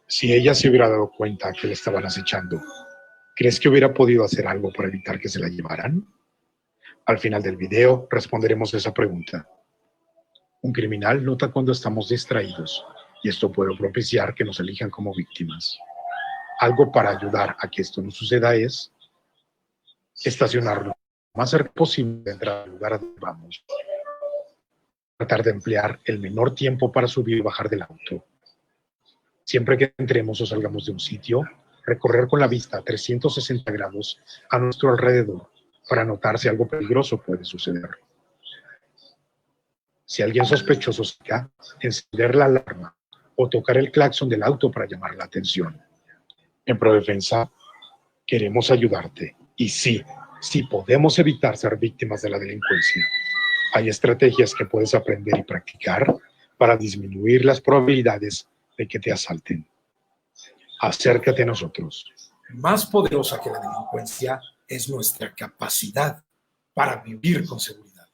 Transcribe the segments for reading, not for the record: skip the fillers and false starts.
Si ella se hubiera dado cuenta que le estaban acechando, ¿crees que hubiera podido hacer algo para evitar que se la llevaran? Al final del video responderemos esa pregunta. Un criminal nota cuando estamos distraídos y esto puede propiciar que nos elijan como víctimas. Algo para ayudar a que esto no suceda es estacionarlo lo más cerca posible de entrar al lugar a donde vamos. Tratar de emplear el menor tiempo para subir y bajar del auto. Siempre que entremos o salgamos de un sitio, recorrer con la vista a 360 grados a nuestro alrededor para notar si algo peligroso puede suceder. Si alguien sospechoso saca, encender la alarma o tocar el claxon del auto para llamar la atención. En Prodefensa, queremos ayudarte. Y sí podemos evitar ser víctimas de la delincuencia. Hay estrategias que puedes aprender y practicar para disminuir las probabilidades de que te asalten. Acércate a nosotros. Más poderosa que la delincuencia es nuestra capacidad para vivir con seguridad.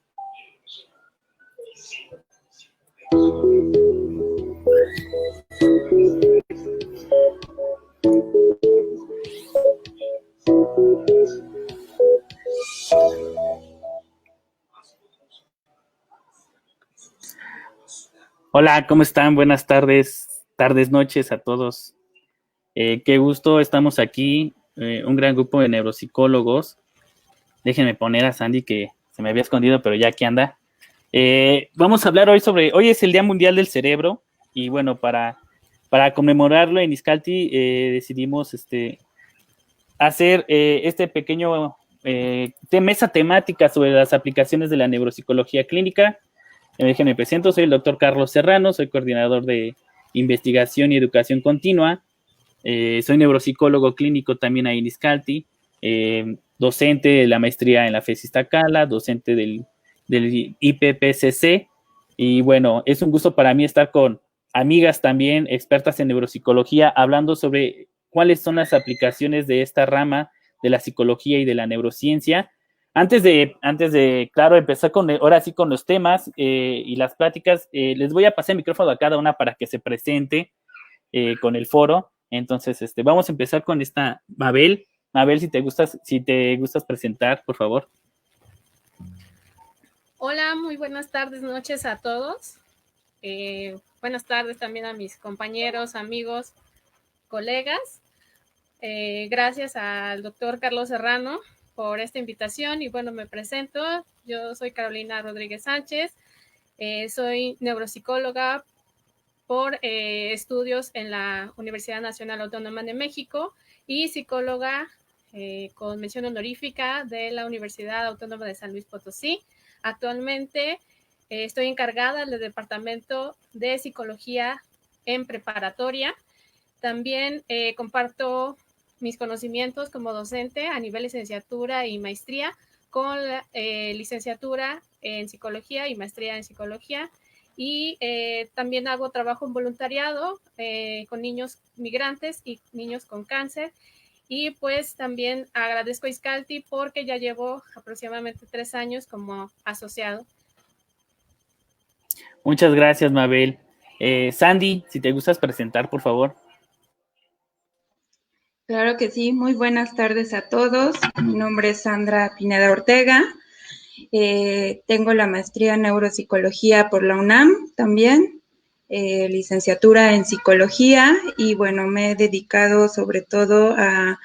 Hola, ¿cómo están? Buenas tardes, noches a todos. Qué gusto, estamos aquí, un gran grupo de neuropsicólogos. Déjenme poner a Sandy, que se me había escondido, pero ya aquí anda. Vamos a hablar hoy es el Día Mundial del Cerebro, y bueno, para conmemorarlo en Izcalti decidimos hacer este pequeño mesa temática sobre las aplicaciones de la neuropsicología clínica. Déjenme presento, soy el doctor Carlos Serrano, soy coordinador de investigación y educación continua, soy neuropsicólogo clínico también ahí en Izcalti, docente de la maestría en la FES Iztacala, docente del IPPCC, y bueno, es un gusto para mí estar con amigas también expertas en neuropsicología, hablando sobre cuáles son las aplicaciones de esta rama de la psicología y de la neurociencia. Antes de claro, empezar ahora sí con los temas y las pláticas, les voy a pasar el micrófono a cada una para que se presente con el foro. Entonces, vamos a empezar con esta Mabel. Mabel, si te gustas presentar, por favor. Hola, muy buenas tardes, noches a todos. Buenas tardes también a mis compañeros, amigos, colegas. Gracias al doctor Carlos Serrano por esta invitación y bueno, me presento. Yo soy Carolina Rodríguez Sánchez, soy neuropsicóloga por estudios en la Universidad Nacional Autónoma de México y psicóloga con mención honorífica de la Universidad Autónoma de San Luis Potosí. Actualmente estoy encargada del Departamento de Psicología en Preparatoria. También comparto mis conocimientos como docente a nivel licenciatura y maestría con la licenciatura en psicología y maestría en psicología. Y también hago trabajo en voluntariado con niños migrantes y niños con cáncer. Y pues también agradezco a Izcalti porque ya llevo aproximadamente 3 años como asociado. Muchas gracias, Mabel. Sandy, si te gustas presentar, por favor. Claro que sí, muy buenas tardes a todos. Mi nombre es Sandra Pineda Ortega. Tengo la maestría en neuropsicología por la UNAM también, licenciatura en psicología y bueno, me he dedicado sobre todo a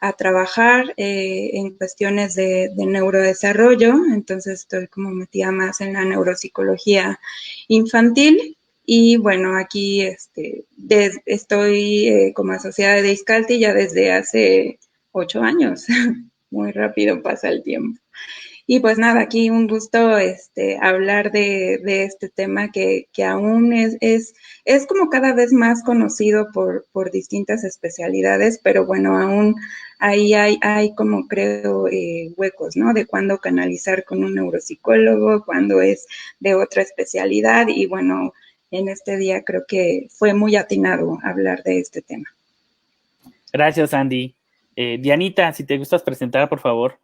a trabajar en cuestiones de neurodesarrollo, entonces estoy como metida más en la neuropsicología infantil. Y bueno, aquí estoy como asociada de ISCALTI ya desde hace 8 años. Muy rápido pasa el tiempo. Y pues nada, aquí un gusto hablar de este tema que aún es como cada vez más conocido por distintas especialidades, pero bueno, aún ahí hay como creo huecos, ¿no? De cuándo canalizar con un neuropsicólogo, cuándo es de otra especialidad y bueno, en este día creo que fue muy atinado hablar de este tema. Gracias, Andy. Dianita, si te gustas presentar, por favor.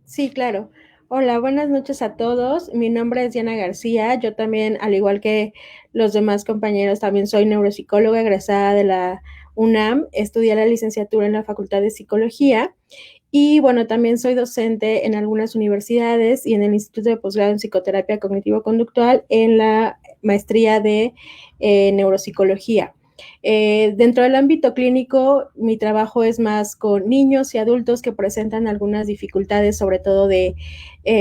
Sí, claro. Hola, buenas noches a todos. Mi nombre es Diana García. Yo también, al igual que los demás compañeros, también soy neuropsicóloga egresada de la UNAM. Estudié la licenciatura en la Facultad de Psicología y bueno, también soy docente en algunas universidades y en el Instituto de Posgrado en Psicoterapia Cognitivo-Conductual en la maestría de neuropsicología. Dentro del ámbito clínico, mi trabajo es más con niños y adultos que presentan algunas dificultades, sobre todo de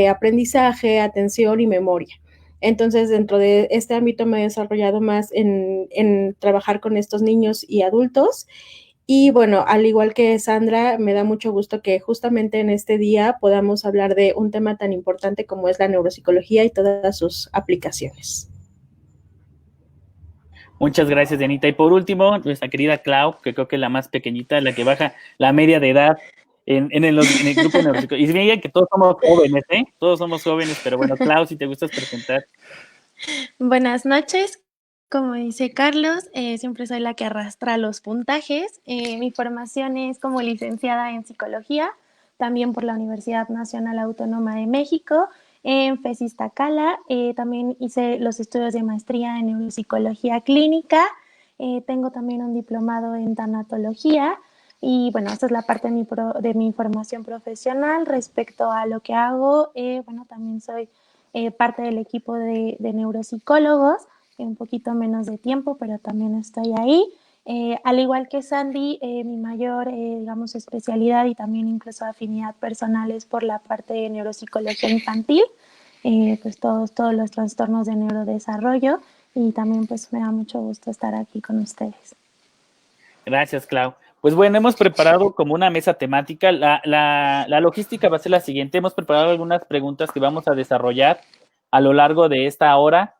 aprendizaje, atención y memoria. Entonces, dentro de este ámbito me he desarrollado más en trabajar con estos niños y adultos. Y bueno, al igual que Sandra, me da mucho gusto que justamente en este día podamos hablar de un tema tan importante como es la neuropsicología y todas sus aplicaciones. Muchas gracias, Dianita. Y por último, nuestra querida Clau, que creo que es la más pequeñita, la que baja la media de edad en el grupo de neuropsicología. Y miren que todos somos jóvenes, ¿eh? Todos somos jóvenes, pero bueno, Clau, si te gustas presentar. Buenas noches. Como dice Carlos, siempre soy la que arrastra los puntajes. Mi formación es como licenciada en psicología, también por la Universidad Nacional Autónoma de México, en FES Iztacala. También hice los estudios de maestría en neuropsicología clínica. Tengo también un diplomado en tanatología. Y bueno, esta es la parte de mi formación profesional. Respecto a lo que hago, bueno, también soy parte del equipo de neuropsicólogos, un poquito menos de tiempo, pero también estoy ahí. Al igual que Sandy, mi mayor, digamos, especialidad y también incluso afinidad personal es por la parte de neuropsicología infantil, pues todos los trastornos de neurodesarrollo, y también pues me da mucho gusto estar aquí con ustedes. Gracias, Clau. Pues bueno, hemos preparado como una mesa temática. La logística va a ser la siguiente. Hemos preparado algunas preguntas que vamos a desarrollar a lo largo de esta hora.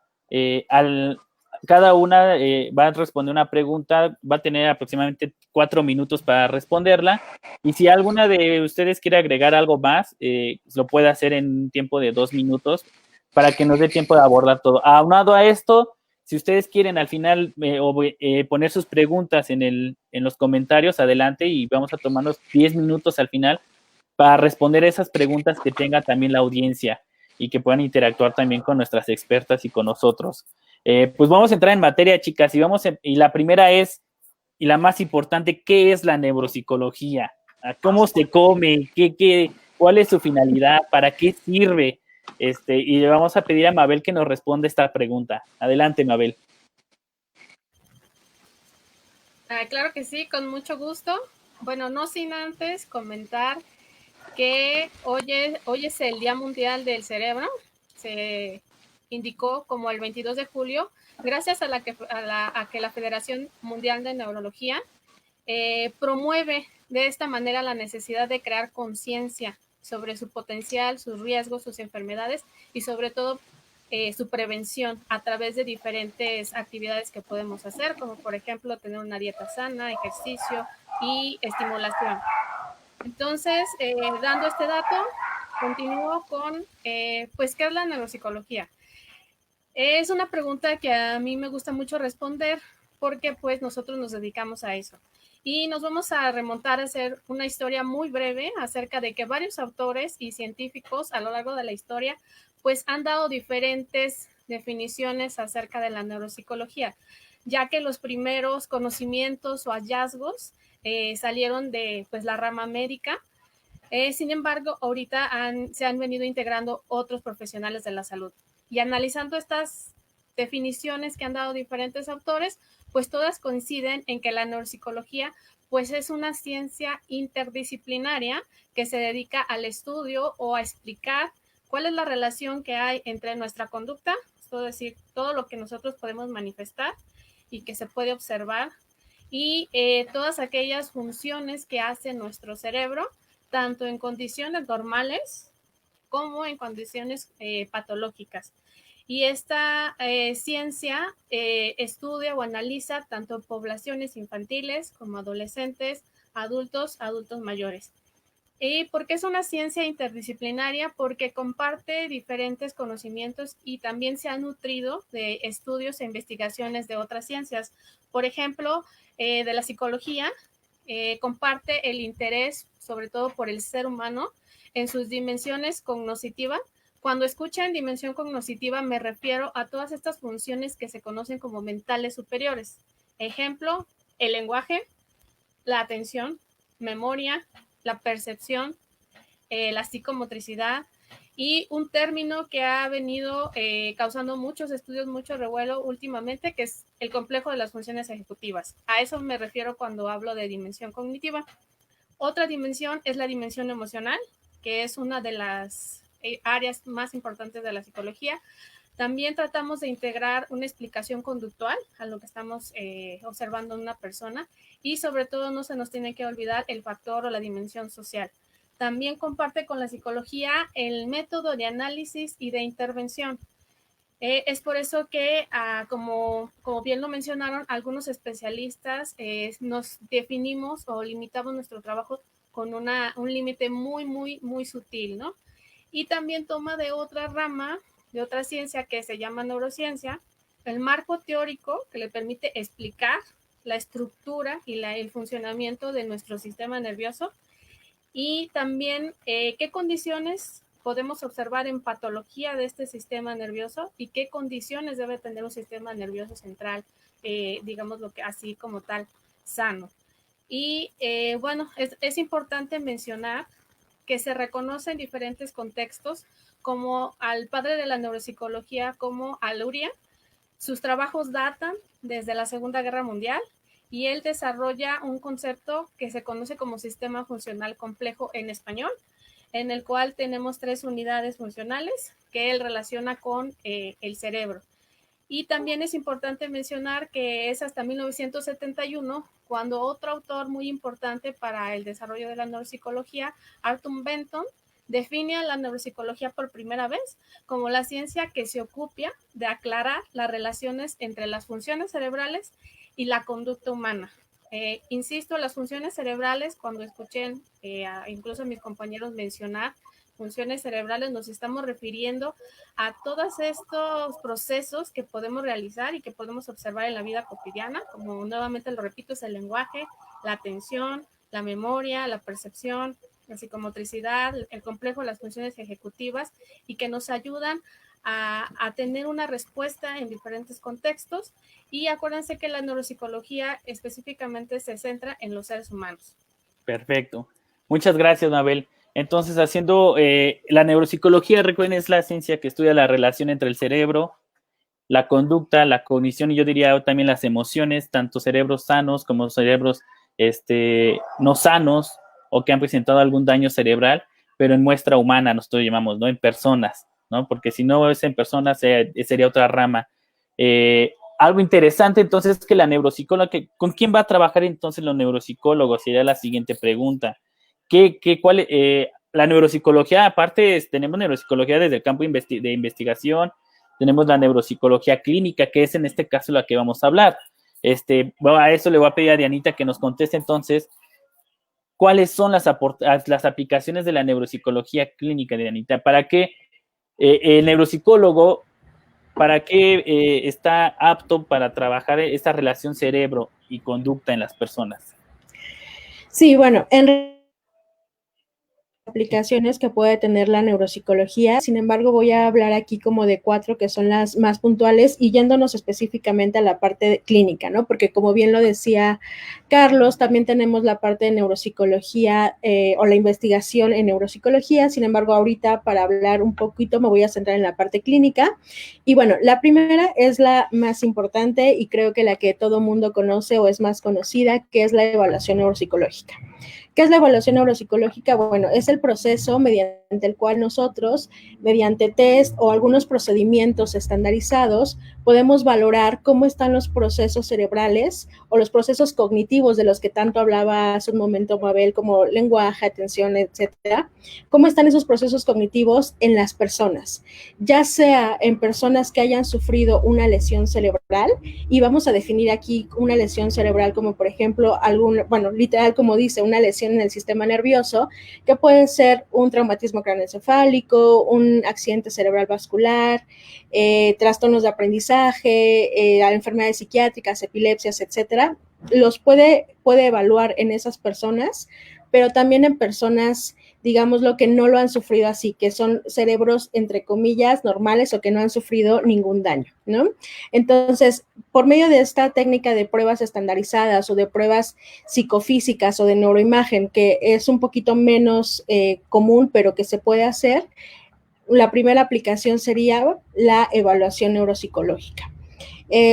Cada una va a responder una pregunta, va a tener aproximadamente 4 minutos para responderla. Y si alguna de ustedes quiere agregar algo más, lo puede hacer en un tiempo de 2 minutos para que nos dé tiempo de abordar todo. Aunado a esto, si ustedes quieren al final poner sus preguntas en los comentarios, adelante, y vamos a tomarnos 10 minutos al final para responder esas preguntas que tenga también la audiencia y que puedan interactuar también con nuestras expertas y con nosotros. Pues vamos a entrar en materia, chicas, y la primera es, y la más importante, ¿qué es la neuropsicología? ¿Cómo se come? ¿Cuál es su finalidad? ¿Para qué sirve? Y le vamos a pedir a Mabel que nos responda esta pregunta. Adelante, Mabel. Claro que sí, con mucho gusto. Bueno, no sin antes comentar que hoy es el Día Mundial del Cerebro. Se indicó como el 22 de julio, gracias a que la Federación Mundial de Neurología promueve de esta manera la necesidad de crear conciencia sobre su potencial, sus riesgos, sus enfermedades y sobre todo su prevención a través de diferentes actividades que podemos hacer, como por ejemplo tener una dieta sana, ejercicio y estimulación. Entonces, dando este dato, continúo con, pues, ¿qué es la neuropsicología? Es una pregunta que a mí me gusta mucho responder porque pues nosotros nos dedicamos a eso. Y nos vamos a remontar a hacer una historia muy breve acerca de que varios autores y científicos a lo largo de la historia pues han dado diferentes definiciones acerca de la neuropsicología, ya que los primeros conocimientos o hallazgos salieron de pues la rama médica. Sin embargo, ahorita se han venido integrando otros profesionales de la salud. Y analizando estas definiciones que han dado diferentes autores, pues todas coinciden en que la neuropsicología pues es una ciencia interdisciplinaria que se dedica al estudio o a explicar cuál es la relación que hay entre nuestra conducta, es decir, todo lo que nosotros podemos manifestar y que se puede observar, y todas aquellas funciones que hace nuestro cerebro, tanto en condiciones normales como en condiciones patológicas. Y esta ciencia estudia o analiza tanto poblaciones infantiles como adolescentes, adultos mayores. ¿Y por qué es una ciencia interdisciplinaria? Porque comparte diferentes conocimientos y también se ha nutrido de estudios e investigaciones de otras ciencias. Por ejemplo, de la psicología, comparte el interés, sobre todo por el ser humano, en sus dimensiones cognitivas. Cuando escuchan dimensión cognitiva, me refiero a todas estas funciones que se conocen como mentales superiores. Ejemplo, el lenguaje, la atención, memoria, la percepción, la psicomotricidad, y un término que ha venido causando muchos estudios, mucho revuelo últimamente, que es el complejo de las funciones ejecutivas. A eso me refiero cuando hablo de dimensión cognitiva. Otra dimensión es la dimensión emocional, que es una de las áreas más importantes de la psicología. También tratamos de integrar una explicación conductual a lo que estamos observando en una persona, y sobre todo no se nos tiene que olvidar el factor o la dimensión social. También comparte con la psicología el método de análisis y de intervención. Es por eso que, como bien lo mencionaron, algunos especialistas nos definimos o limitamos nuestro trabajo con un límite muy sutil, ¿no? Y también toma de otra rama, de otra ciencia que se llama neurociencia, el marco teórico que le permite explicar la estructura y el funcionamiento de nuestro sistema nervioso, y también qué condiciones podemos observar en patología de este sistema nervioso y qué condiciones debe tener un sistema nervioso central, digamos lo que así como tal, sano. Y bueno, es importante mencionar que se reconoce en diferentes contextos, como al padre de la neuropsicología, como a Luria. Sus trabajos datan desde la Segunda Guerra Mundial, y él desarrolla un concepto que se conoce como sistema funcional complejo en español, en el cual tenemos 3 unidades funcionales que él relaciona con el cerebro. Y también es importante mencionar que es hasta 1971 cuando otro autor muy importante para el desarrollo de la neuropsicología, Arthur Benton, define a la neuropsicología por primera vez como la ciencia que se ocupa de aclarar las relaciones entre las funciones cerebrales y la conducta humana. Insisto, las funciones cerebrales, cuando escuchen incluso a mis compañeros mencionar funciones cerebrales, nos estamos refiriendo a todos estos procesos que podemos realizar y que podemos observar en la vida cotidiana, como nuevamente lo repito, es el lenguaje, la atención, la memoria, la percepción, la psicomotricidad, el complejo de las funciones ejecutivas, y que nos ayudan a tener una respuesta en diferentes contextos. Y acuérdense que la neuropsicología específicamente se centra en los seres humanos. Perfecto. Muchas gracias, Mabel. Entonces, haciendo la neuropsicología, recuerden, es la ciencia que estudia la relación entre el cerebro, la conducta, la cognición y yo diría también las emociones, tanto cerebros sanos como cerebros no sanos o que han presentado algún daño cerebral, pero en muestra humana, nosotros llamamos, ¿no? En personas, ¿no? Porque si no es en personas, sería otra rama. Algo interesante entonces es que la neuropsicóloga, ¿con quién va a trabajar entonces los neuropsicólogos? Sería la siguiente pregunta. La neuropsicología, aparte, tenemos neuropsicología desde el campo de investigación, tenemos la neuropsicología clínica, que es en este caso la que vamos a hablar. Bueno, a eso le voy a pedir a Dianita que nos conteste entonces cuáles son las aplicaciones de la neuropsicología clínica, Dianita. ¿Para qué el neuropsicólogo, para qué está apto para trabajar esta relación cerebro y conducta en las personas? Sí, bueno, en aplicaciones que puede tener la neuropsicología. Sin embargo, voy a hablar aquí como de 4 que son las más puntuales y yéndonos específicamente a la parte clínica, ¿no? Porque como bien lo decía Carlos, también tenemos la parte de neuropsicología o la investigación en neuropsicología. Sin embargo, ahorita para hablar un poquito me voy a centrar en la parte clínica. Y bueno, la primera es la más importante y creo que la que todo mundo conoce o es más conocida, que es la evaluación neuropsicológica. ¿Qué es la evaluación neuropsicológica? Bueno, es el proceso mediante el cual nosotros, mediante test o algunos procedimientos estandarizados, podemos valorar cómo están los procesos cerebrales o los procesos cognitivos de los que tanto hablaba hace un momento Mabel, como lenguaje, atención, etcétera. ¿Cómo están esos procesos cognitivos en las personas? Ya sea en personas que hayan sufrido una lesión cerebral, y vamos a definir aquí una lesión cerebral como, por ejemplo, literal, como dice, una lesión en el sistema nervioso, que puede ser un traumatismo craneoencefálico, un accidente cerebral vascular, trastornos de aprendizaje, enfermedades psiquiátricas, epilepsias, etcétera. Los puede evaluar en esas personas, pero también en personas, digámoslo, que no lo han sufrido así, que son cerebros, entre comillas, normales o que no han sufrido ningún daño, ¿no? Entonces, por medio de esta técnica de pruebas estandarizadas o de pruebas psicofísicas o de neuroimagen, que es un poquito menos común, pero que se puede hacer, la primera aplicación sería la evaluación neuropsicológica.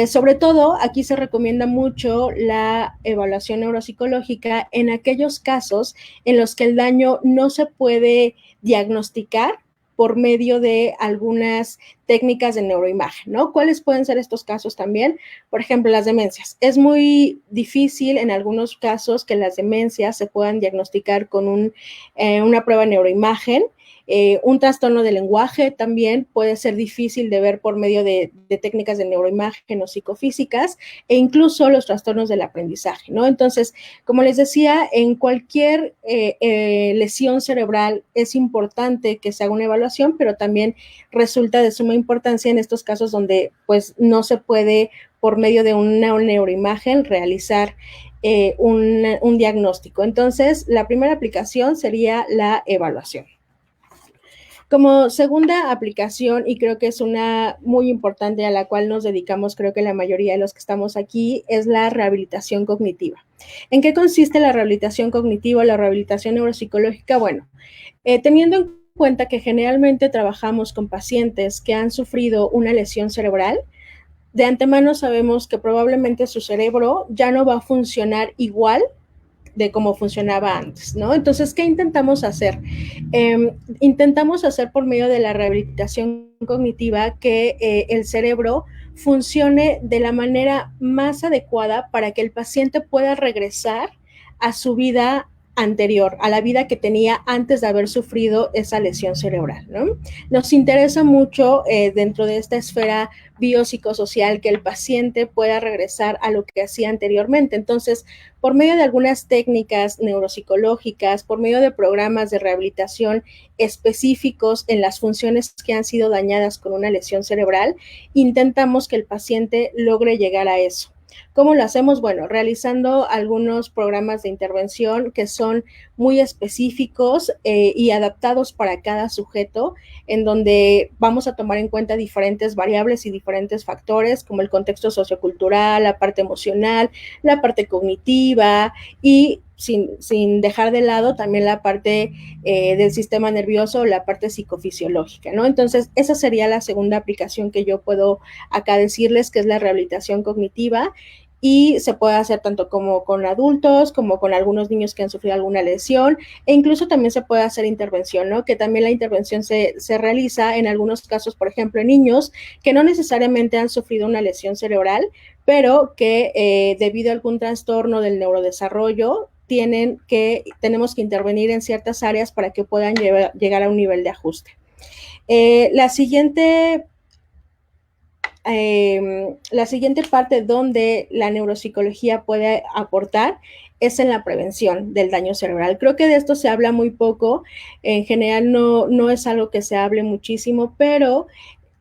Sobre todo, aquí se recomienda mucho la evaluación neuropsicológica en aquellos casos en los que el daño no se puede diagnosticar por medio de algunas técnicas de neuroimagen, ¿no? ¿Cuáles pueden ser estos casos también? Por ejemplo, las demencias. Es muy difícil en algunos casos que las demencias se puedan diagnosticar con una prueba de neuroimagen. Un trastorno del lenguaje también puede ser difícil de ver por medio de técnicas de neuroimagen o psicofísicas, e incluso los trastornos del aprendizaje, ¿no? Entonces, como les decía, en cualquier lesión cerebral es importante que se haga una evaluación, pero también resulta de suma importancia en estos casos donde pues no se puede por medio de una neuroimagen realizar un diagnóstico. Entonces, la primera aplicación sería la evaluación. Como segunda aplicación, y creo que es una muy importante a la cual nos dedicamos, creo que la mayoría de los que estamos aquí, es la rehabilitación cognitiva. ¿En qué consiste la rehabilitación cognitiva, la rehabilitación neuropsicológica? Bueno, teniendo en cuenta que generalmente trabajamos con pacientes que han sufrido una lesión cerebral, de antemano sabemos que probablemente su cerebro ya no va a funcionar igual de cómo funcionaba antes, ¿no? Entonces, ¿qué intentamos hacer? Intentamos hacer por medio de la rehabilitación cognitiva que el cerebro funcione de la manera más adecuada para que el paciente pueda regresar a su vida anterior, a la vida que tenía antes de haber sufrido esa lesión cerebral, ¿no? Nos interesa mucho dentro de esta esfera biopsicosocial que el paciente pueda regresar a lo que hacía anteriormente. Entonces, por medio de algunas técnicas neuropsicológicas, por medio de programas de rehabilitación específicos en las funciones que han sido dañadas con una lesión cerebral, intentamos que el paciente logre llegar a eso. ¿Cómo lo hacemos? Bueno, realizando algunos programas de intervención que son muy específicos y adaptados para cada sujeto, en donde vamos a tomar en cuenta diferentes variables y diferentes factores, como el contexto sociocultural, la parte emocional, la parte cognitiva y sin dejar de lado también la parte del sistema nervioso, la parte psicofisiológica, ¿no? Entonces, esa sería la segunda aplicación que yo puedo acá decirles, que es la rehabilitación cognitiva, y se puede hacer tanto como con adultos, como con algunos niños que han sufrido alguna lesión, e incluso también se puede hacer intervención, ¿no? Que también la intervención se realiza en algunos casos, por ejemplo, en niños que no necesariamente han sufrido una lesión cerebral, pero que debido a algún trastorno del neurodesarrollo, tenemos que intervenir en ciertas áreas para que puedan llegar a un nivel de ajuste. La siguiente parte donde la neuropsicología puede aportar es en la prevención del daño cerebral. Creo que de esto se habla muy poco, en general no es algo que se hable muchísimo, pero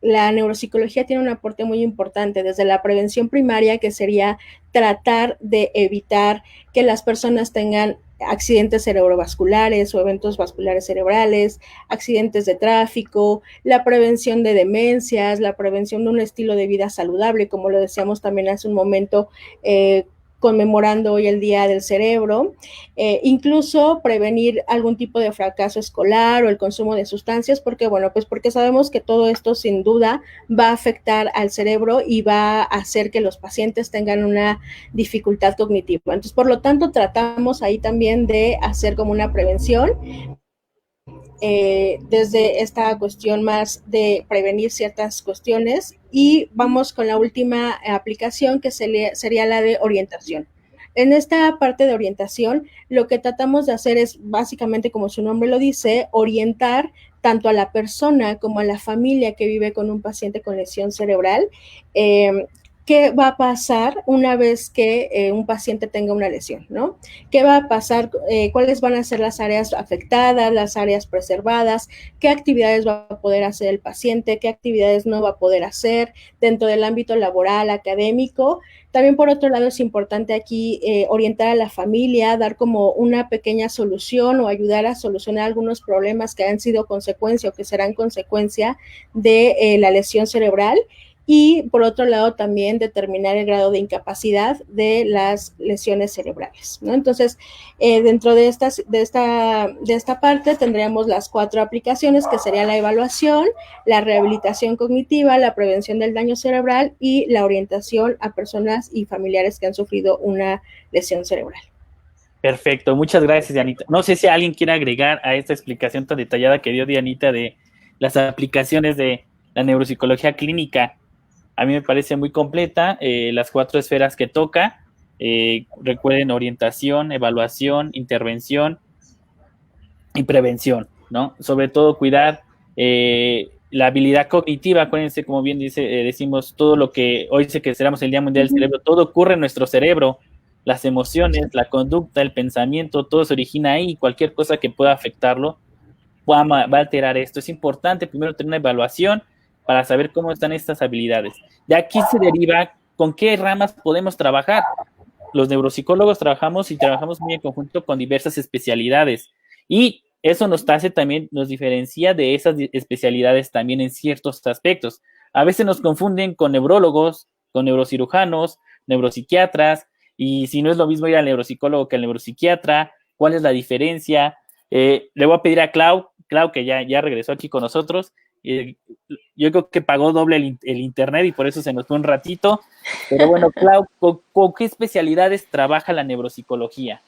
la neuropsicología tiene un aporte muy importante desde la prevención primaria, que sería tratar de evitar que las personas tengan accidentes cerebrovasculares o eventos vasculares cerebrales, accidentes de tráfico, la prevención de demencias, la prevención de un estilo de vida saludable, como lo decíamos también hace un momento, conmemorando hoy el Día del Cerebro, incluso prevenir algún tipo de fracaso escolar o el consumo de sustancias, porque bueno, pues porque sabemos que todo esto sin duda va a afectar al cerebro y va a hacer que los pacientes tengan una dificultad cognitiva. Entonces, por lo tanto, tratamos ahí también de hacer como una prevención, desde esta cuestión más de prevenir ciertas cuestiones, y vamos con la última aplicación, que sería la de orientación. En esta parte de orientación, lo que tratamos de hacer es básicamente, como su nombre lo dice, orientar tanto a la persona como a la familia que vive con un paciente con lesión cerebral, qué va a pasar una vez que un paciente tenga una lesión, ¿no? ¿Qué va a pasar? ¿Cuáles van a ser las áreas afectadas, las áreas preservadas? ¿Qué actividades va a poder hacer el paciente? ¿Qué actividades no va a poder hacer dentro del ámbito laboral, académico? También, por otro lado, es importante aquí orientar a la familia, dar como una pequeña solución o ayudar a solucionar algunos problemas que han sido consecuencia o que serán consecuencia de la lesión cerebral. Y por otro lado también determinar el grado de incapacidad de las lesiones cerebrales, ¿no? Entonces, dentro de esta parte tendríamos las 4 aplicaciones, que sería la evaluación, la rehabilitación cognitiva, la prevención del daño cerebral y la orientación a personas y familiares que han sufrido una lesión cerebral. Perfecto, muchas gracias, Dianita. No sé si alguien quiere agregar a esta explicación tan detallada que dio Dianita de las aplicaciones de la neuropsicología clínica. A mí me parece muy completa, las 4 esferas que toca. Recuerden: orientación, evaluación, intervención y prevención, ¿no? Sobre todo cuidar la habilidad cognitiva. Acuérdense, como bien decimos, todo lo que hoy que celebramos el Día Mundial del Cerebro, todo ocurre en nuestro cerebro. Las emociones, la conducta, el pensamiento, todo se origina ahí. Cualquier cosa que pueda afectarlo va a alterar esto. Es importante primero tener una evaluación para saber cómo están estas habilidades. De aquí se deriva con qué ramas podemos trabajar. Los neuropsicólogos trabajamos muy en conjunto con diversas especialidades, y eso nos diferencia de esas especialidades también en ciertos aspectos. A veces nos confunden con neurólogos, con neurocirujanos, neuropsiquiatras, y si no es lo mismo ir al neuropsicólogo que al neuropsiquiatra, ¿cuál es la diferencia? Le voy a pedir a Clau, que ya regresó aquí con nosotros. Yo creo que pagó doble el internet y por eso se nos fue un ratito. Pero bueno, Clau, ¿con qué especialidades trabaja la neuropsicología?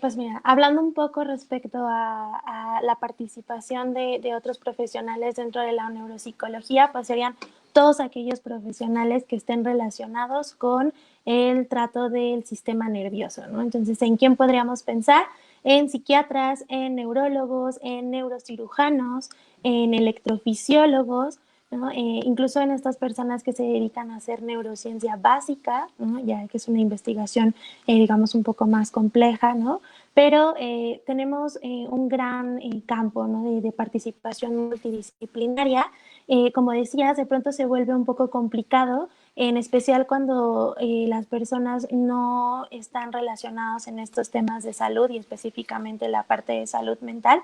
Pues mira, hablando un poco respecto a la participación de otros profesionales dentro de la neuropsicología, pues serían todos aquellos profesionales que estén relacionados con el trato del sistema nervioso, ¿no? Entonces, ¿en quién podríamos pensar? En psiquiatras, en neurólogos, en neurocirujanos, en electrofisiólogos, ¿no? Incluso en estas personas que se dedican a hacer neurociencia básica, ¿no? Ya que es una investigación, digamos, un poco más compleja, ¿no? Pero tenemos un gran campo, ¿no? de participación multidisciplinaria. Como decías, de pronto se vuelve un poco complicado, en especial cuando las personas no están relacionadas en estos temas de salud y específicamente la parte de salud mental,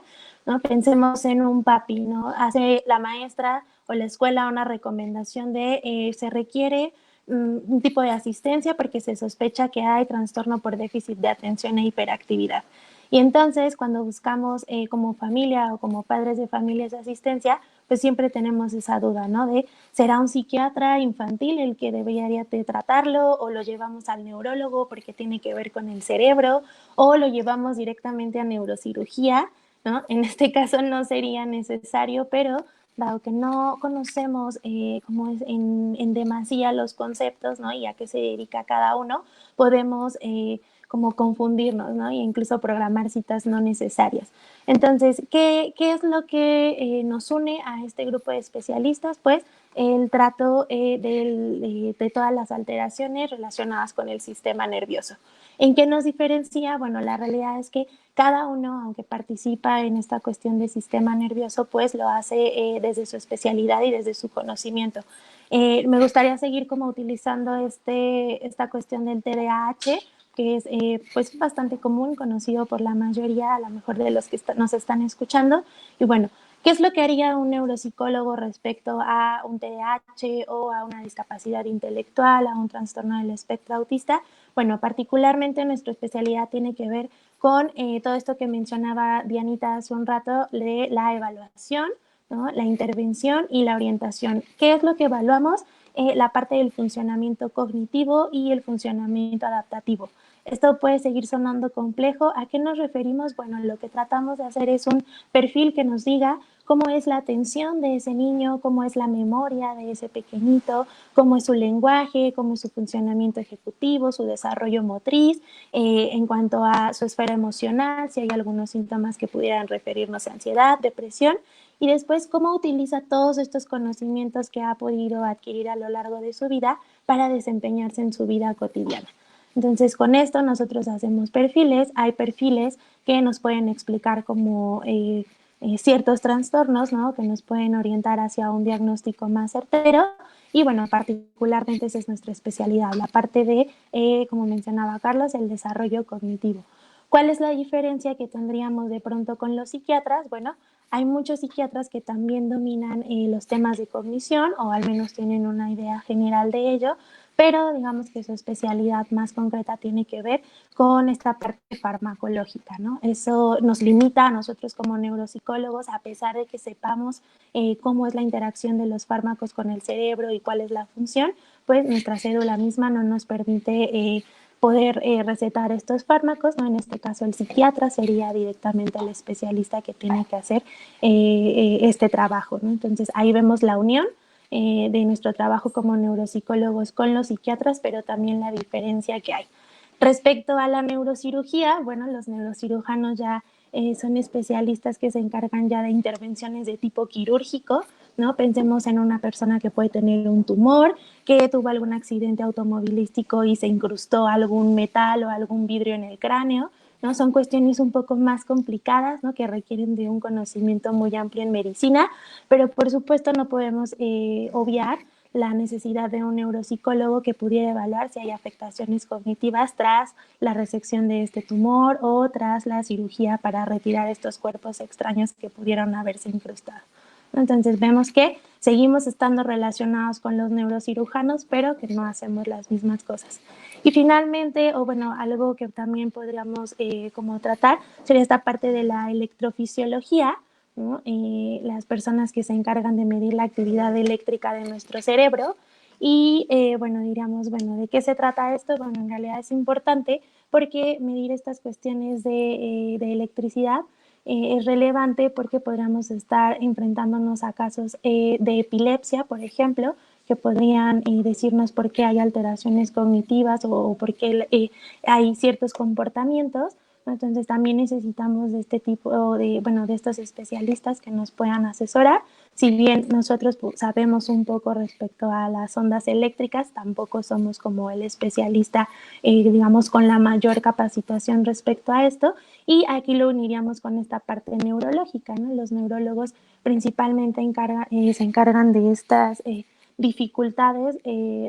¿no? Pensemos en un PAPI, ¿no? Hace la maestra o la escuela una recomendación de se requiere un tipo de asistencia porque se sospecha que hay trastorno por déficit de atención e hiperactividad. Y entonces, cuando buscamos como familia o como padres de familia esa asistencia, pues siempre tenemos esa duda, ¿no? De, ¿será un psiquiatra infantil el que debería de tratarlo? ¿O lo llevamos al neurólogo porque tiene que ver con el cerebro? ¿O lo llevamos directamente a neurocirugía, ¿no? En este caso no sería necesario, pero dado que no conocemos cómo es en demasía los conceptos, ¿no? Y a qué se dedica cada uno, podemos como confundirnos, ¿no? E incluso programar citas no necesarias. Entonces, ¿qué es lo que nos une a este grupo de especialistas? Pues el trato de todas las alteraciones relacionadas con el sistema nervioso. ¿En qué nos diferencia? Bueno, la realidad es que cada uno, aunque participa en esta cuestión del sistema nervioso, pues lo hace desde su especialidad y desde su conocimiento. Me gustaría seguir como utilizando esta cuestión del TDAH, que es pues bastante común, conocido por la mayoría, a lo mejor de los que nos están escuchando. Y bueno, ¿qué es lo que haría un neuropsicólogo respecto a un TDAH o a una discapacidad intelectual, a un trastorno del espectro autista? Bueno, particularmente nuestra especialidad tiene que ver con todo esto que mencionaba Dianita hace un rato, de la evaluación, ¿no? La intervención y la orientación. ¿Qué es lo que evaluamos? La parte del funcionamiento cognitivo y el funcionamiento adaptativo. Esto puede seguir sonando complejo. ¿A qué nos referimos? Bueno, lo que tratamos de hacer es un perfil que nos diga cómo es la atención de ese niño, cómo es la memoria de ese pequeñito, cómo es su lenguaje, cómo es su funcionamiento ejecutivo, su desarrollo motriz, en cuanto a su esfera emocional, si hay algunos síntomas que pudieran referirnos a ansiedad, depresión, y después cómo utiliza todos estos conocimientos que ha podido adquirir a lo largo de su vida para desempeñarse en su vida cotidiana. Entonces, con esto nosotros hacemos perfiles. Hay perfiles que nos pueden explicar como ciertos trastornos, ¿no? Que nos pueden orientar hacia un diagnóstico más certero. Y bueno, particularmente esa es nuestra especialidad, la parte de, como mencionaba Carlos, el desarrollo cognitivo. ¿Cuál es la diferencia que tendríamos de pronto con los psiquiatras? Bueno, hay muchos psiquiatras que también dominan los temas de cognición, o al menos tienen una idea general de ello, pero digamos que su especialidad más concreta tiene que ver con esta parte farmacológica, ¿no? Eso nos limita a nosotros como neuropsicólogos, a pesar de que sepamos cómo es la interacción de los fármacos con el cerebro y cuál es la función, pues nuestra cédula misma no nos permite poder recetar estos fármacos, ¿no? En este caso el psiquiatra sería directamente el especialista que tiene que hacer este trabajo, ¿no? Entonces ahí vemos la unión de nuestro trabajo como neuropsicólogos con los psiquiatras, pero también la diferencia que hay. Respecto a la neurocirugía, bueno, los neurocirujanos ya son especialistas que se encargan ya de intervenciones de tipo quirúrgico, ¿no? Pensemos en una persona que puede tener un tumor, que tuvo algún accidente automovilístico y se incrustó algún metal o algún vidrio en el cráneo, ¿no? Son cuestiones un poco más complicadas, ¿no? Que requieren de un conocimiento muy amplio en medicina, pero por supuesto no podemos obviar la necesidad de un neuropsicólogo que pudiera evaluar si hay afectaciones cognitivas tras la resección de este tumor o tras la cirugía para retirar estos cuerpos extraños que pudieron haberse incrustado. Entonces vemos que seguimos estando relacionados con los neurocirujanos, pero que no hacemos las mismas cosas. Y finalmente, o bueno, algo que también podríamos como tratar sería esta parte de la electrofisiología, ¿no? Las personas que se encargan de medir la actividad eléctrica de nuestro cerebro. Y bueno, diríamos, bueno, ¿de qué se trata esto? Bueno, en realidad es importante porque medir estas cuestiones de electricidad es relevante porque podríamos estar enfrentándonos a casos de epilepsia, por ejemplo, que podrían decirnos por qué hay alteraciones cognitivas o por qué hay ciertos comportamientos. Entonces también necesitamos de este tipo de, bueno, de estos especialistas que nos puedan asesorar. Si bien nosotros sabemos un poco respecto a las ondas eléctricas, tampoco somos como el especialista, digamos, con la mayor capacitación respecto a esto. Y aquí lo uniríamos con esta parte neurológica, ¿no? Los neurólogos principalmente se encargan de estas dificultades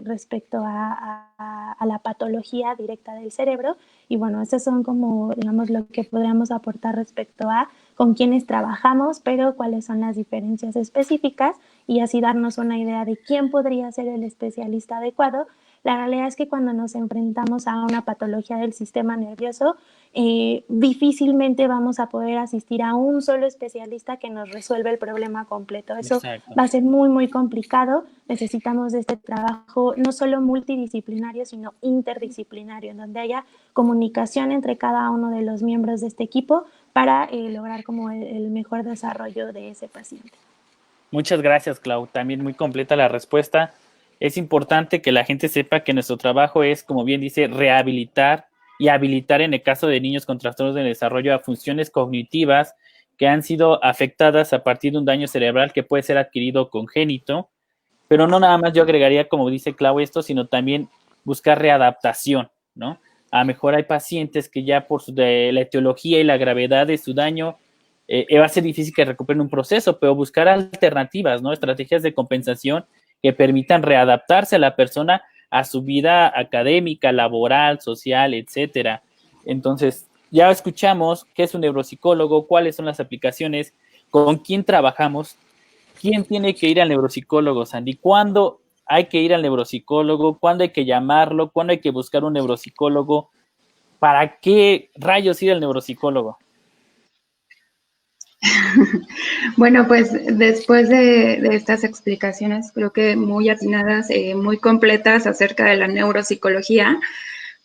respecto a la patología directa del cerebro. Y bueno, esos son como, digamos, lo que podríamos aportar respecto a con quiénes trabajamos, pero cuáles son las diferencias específicas y así darnos una idea de quién podría ser el especialista adecuado. La realidad es que cuando nos enfrentamos a una patología del sistema nervioso, difícilmente vamos a poder asistir a un solo especialista que nos resuelva el problema completo. Eso Exacto. va a ser muy, muy complicado. Necesitamos de este trabajo no solo multidisciplinario, sino interdisciplinario, en donde haya comunicación entre cada uno de los miembros de este equipo para lograr como el mejor desarrollo de ese paciente. Muchas gracias, Clau. También muy completa la respuesta. Es importante que la gente sepa que nuestro trabajo es, como bien dice, rehabilitar y habilitar en el caso de niños con trastornos del desarrollo a funciones cognitivas que han sido afectadas a partir de un daño cerebral que puede ser adquirido congénito. Pero no nada más yo agregaría, como dice Clau, esto, sino también buscar readaptación, ¿no? A lo mejor hay pacientes que ya por la etiología y la gravedad de su daño va a ser difícil que recuperen un proceso, pero buscar alternativas, ¿no? Estrategias de compensación que permitan readaptarse a la persona a su vida académica, laboral, social, etcétera. Entonces, ya escuchamos qué es un neuropsicólogo, cuáles son las aplicaciones, con quién trabajamos, quién tiene que ir al neuropsicólogo, Sandy, cuándo hay que ir al neuropsicólogo, cuándo hay que llamarlo, cuándo hay que buscar un neuropsicólogo, ¿para qué rayos ir al neuropsicólogo? Bueno, pues después de estas explicaciones, creo que muy atinadas, muy completas acerca de la neuropsicología,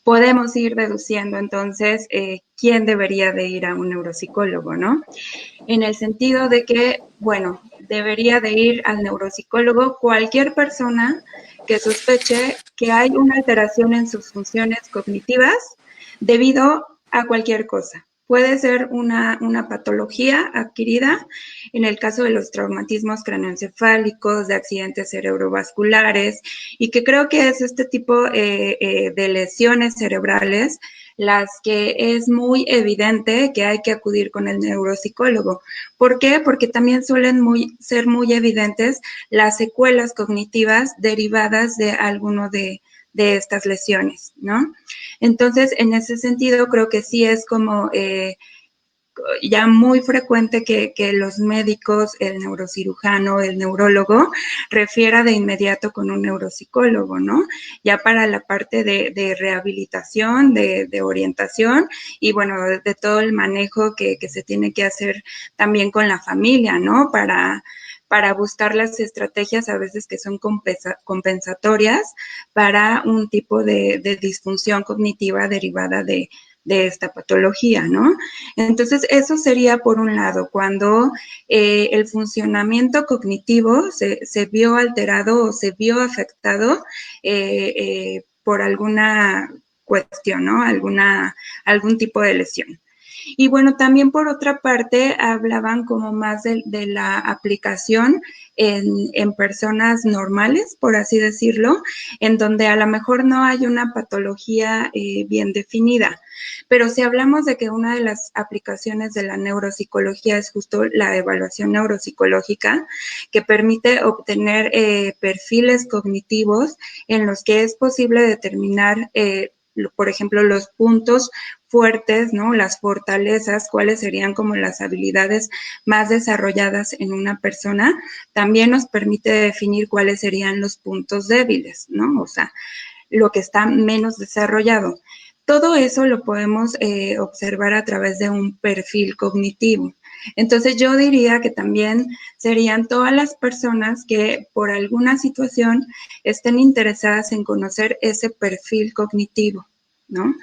podemos ir deduciendo entonces quién debería de ir a un neuropsicólogo, ¿no? En el sentido de que, bueno, debería de ir al neuropsicólogo cualquier persona que sospeche que hay una alteración en sus funciones cognitivas debido a cualquier cosa. Puede ser una patología adquirida en el caso de los traumatismos craneoencefálicos, de accidentes cerebrovasculares, y que creo que es este tipo de lesiones cerebrales las que es muy evidente que hay que acudir con el neuropsicólogo. ¿Por qué? Porque también suelen ser muy evidentes las secuelas cognitivas derivadas de alguno de estas lesiones, ¿no? Entonces, en ese sentido, creo que sí es como ya muy frecuente que los médicos, el neurocirujano, el neurólogo, refiera de inmediato con un neuropsicólogo, ¿no? Ya para la parte de rehabilitación, de orientación y, bueno, de todo el manejo que se tiene que hacer también con la familia, ¿no? Para buscar las estrategias a veces que son compensatorias para un tipo de disfunción cognitiva derivada de esta patología, ¿no? Entonces, eso sería por un lado, cuando el funcionamiento cognitivo se vio alterado o se vio afectado por alguna cuestión, ¿no? Algún tipo de lesión. Y bueno, también por otra parte hablaban como más de la aplicación en personas normales, por así decirlo, en donde a lo mejor no hay una patología bien definida. Pero si hablamos de que una de las aplicaciones de la neuropsicología es justo la evaluación neuropsicológica, que permite obtener perfiles cognitivos en los que es posible determinar por ejemplo, los puntos fuertes, ¿no? Las fortalezas, cuáles serían como las habilidades más desarrolladas en una persona, también nos permite definir cuáles serían los puntos débiles, ¿no? O sea, lo que está menos desarrollado. Todo eso lo podemos observar a través de un perfil cognitivo. Entonces yo diría que también serían todas las personas que por alguna situación estén interesadas en conocer ese perfil cognitivo, ¿no?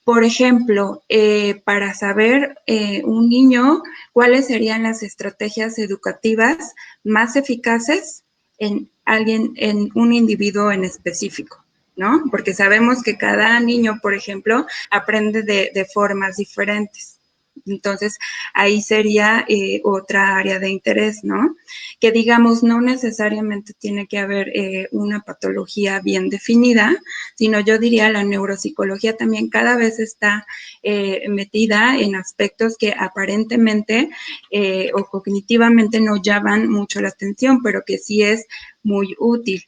Por ejemplo, para saber un niño cuáles serían las estrategias educativas más eficaces en un individuo en específico, ¿no? Porque sabemos que cada niño, por ejemplo, aprende de formas diferentes. Entonces, ahí sería otra área de interés, ¿no? Que digamos, no necesariamente tiene que haber una patología bien definida, sino yo diría la neuropsicología también cada vez está metida en aspectos que aparentemente o cognitivamente no llaman mucho la atención, pero que sí es muy útil.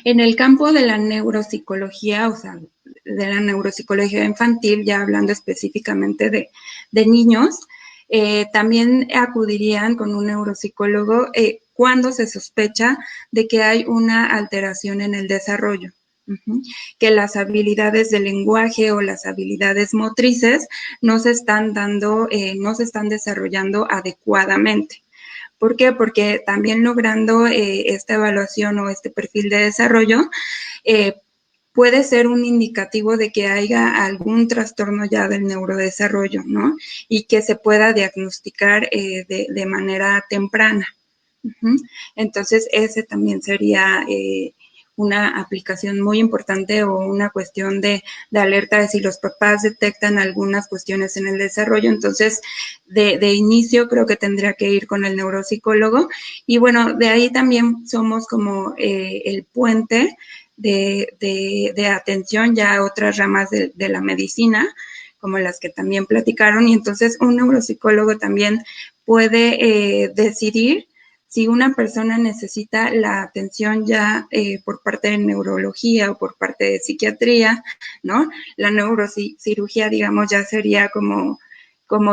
En el campo de la neuropsicología, o sea, de la neuropsicología infantil, ya hablando específicamente de niños, también acudirían con un neuropsicólogo cuando se sospecha de que hay una alteración en el desarrollo. Que las habilidades del lenguaje o las habilidades motrices no se están desarrollando adecuadamente. ¿Por qué? Porque también logrando esta evaluación o este perfil de desarrollo puede ser un indicativo de que haya algún trastorno ya del neurodesarrollo, ¿no? Y que se pueda diagnosticar de manera temprana. Entonces, ese también sería una aplicación muy importante o una cuestión de alerta de si los papás detectan algunas cuestiones en el desarrollo. Entonces, de inicio creo que tendría que ir con el neuropsicólogo. Y bueno, de ahí también somos como el puente de atención ya a otras ramas de la medicina, como las que también platicaron. Y entonces un neuropsicólogo también puede decidir si una persona necesita la atención ya por parte de neurología o por parte de psiquiatría, ¿no? La neurocirugía, digamos, ya sería como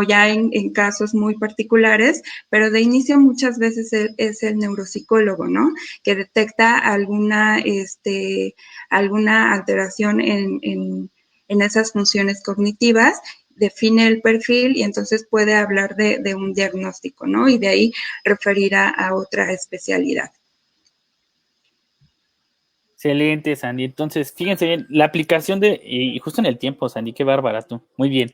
ya en casos muy particulares, pero de inicio muchas veces es el neuropsicólogo, ¿no? Que detecta alguna alteración en esas funciones cognitivas, define el perfil y entonces puede hablar de un diagnóstico, ¿no? Y de ahí referir a otra especialidad. Excelente, Sandy. Entonces, fíjense bien, la aplicación y justo en el tiempo, Sandy, qué bárbara tú. Muy bien.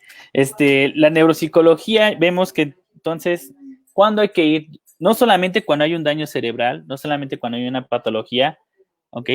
La neuropsicología, vemos que entonces, ¿cuándo hay que ir? No solamente cuando hay un daño cerebral, no solamente cuando hay una patología, ¿ok?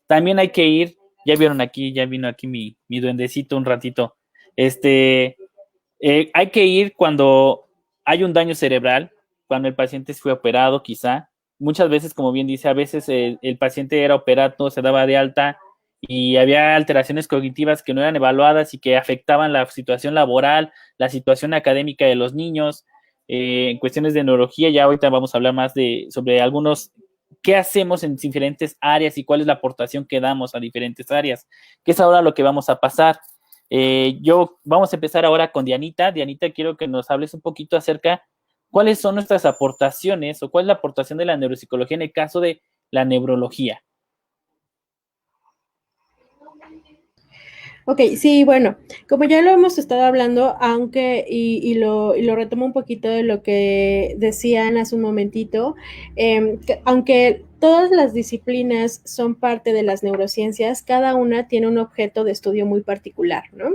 También hay que ir, ya vieron aquí, ya vino aquí mi duendecito un ratito. Hay que ir cuando hay un daño cerebral, cuando el paciente fue operado, quizá. Muchas veces, como bien dice, a veces el paciente era operado, se daba de alta y había alteraciones cognitivas que no eran evaluadas y que afectaban la situación laboral, la situación académica de los niños. En cuestiones de neurología, ya ahorita vamos a hablar más sobre algunos, qué hacemos en diferentes áreas y cuál es la aportación que damos a diferentes áreas, que es ahora lo que vamos a pasar. Vamos a empezar ahora con Dianita. Dianita, quiero que nos hables un poquito acerca cuáles son nuestras aportaciones o cuál es la aportación de la neuropsicología en el caso de la neurología. Ok, sí, bueno, como ya lo hemos estado hablando, aunque, y lo retomo un poquito de lo que decían hace un momentito, aunque todas las disciplinas son parte de las neurociencias, cada una tiene un objeto de estudio muy particular, ¿no?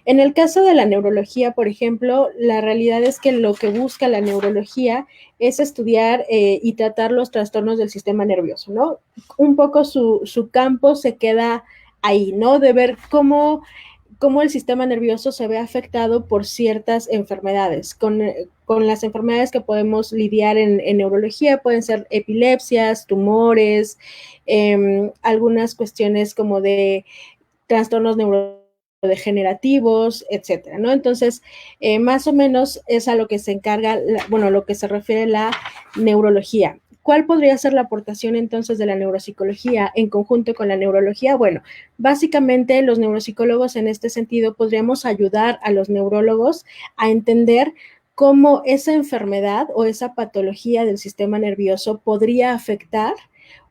En el caso de la neurología, por ejemplo, la realidad es que lo que busca la neurología es estudiar y tratar los trastornos del sistema nervioso, ¿no? Un poco su campo se queda ahí, ¿no? De ver cómo el sistema nervioso se ve afectado por ciertas enfermedades. Con las enfermedades que podemos lidiar en neurología pueden ser epilepsias, tumores, algunas cuestiones como de trastornos neurodegenerativos, etcétera, ¿no? Entonces, más o menos es a lo que se encarga, lo que se refiere la neurología. ¿Cuál podría ser la aportación entonces de la neuropsicología en conjunto con la neurología? Bueno, básicamente los neuropsicólogos en este sentido podríamos ayudar a los neurólogos a entender cómo esa enfermedad o esa patología del sistema nervioso podría afectar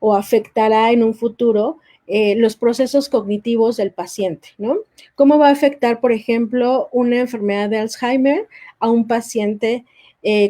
o afectará en un futuro los procesos cognitivos del paciente, ¿no? ¿Cómo va a afectar, por ejemplo, una enfermedad de Alzheimer a un paciente?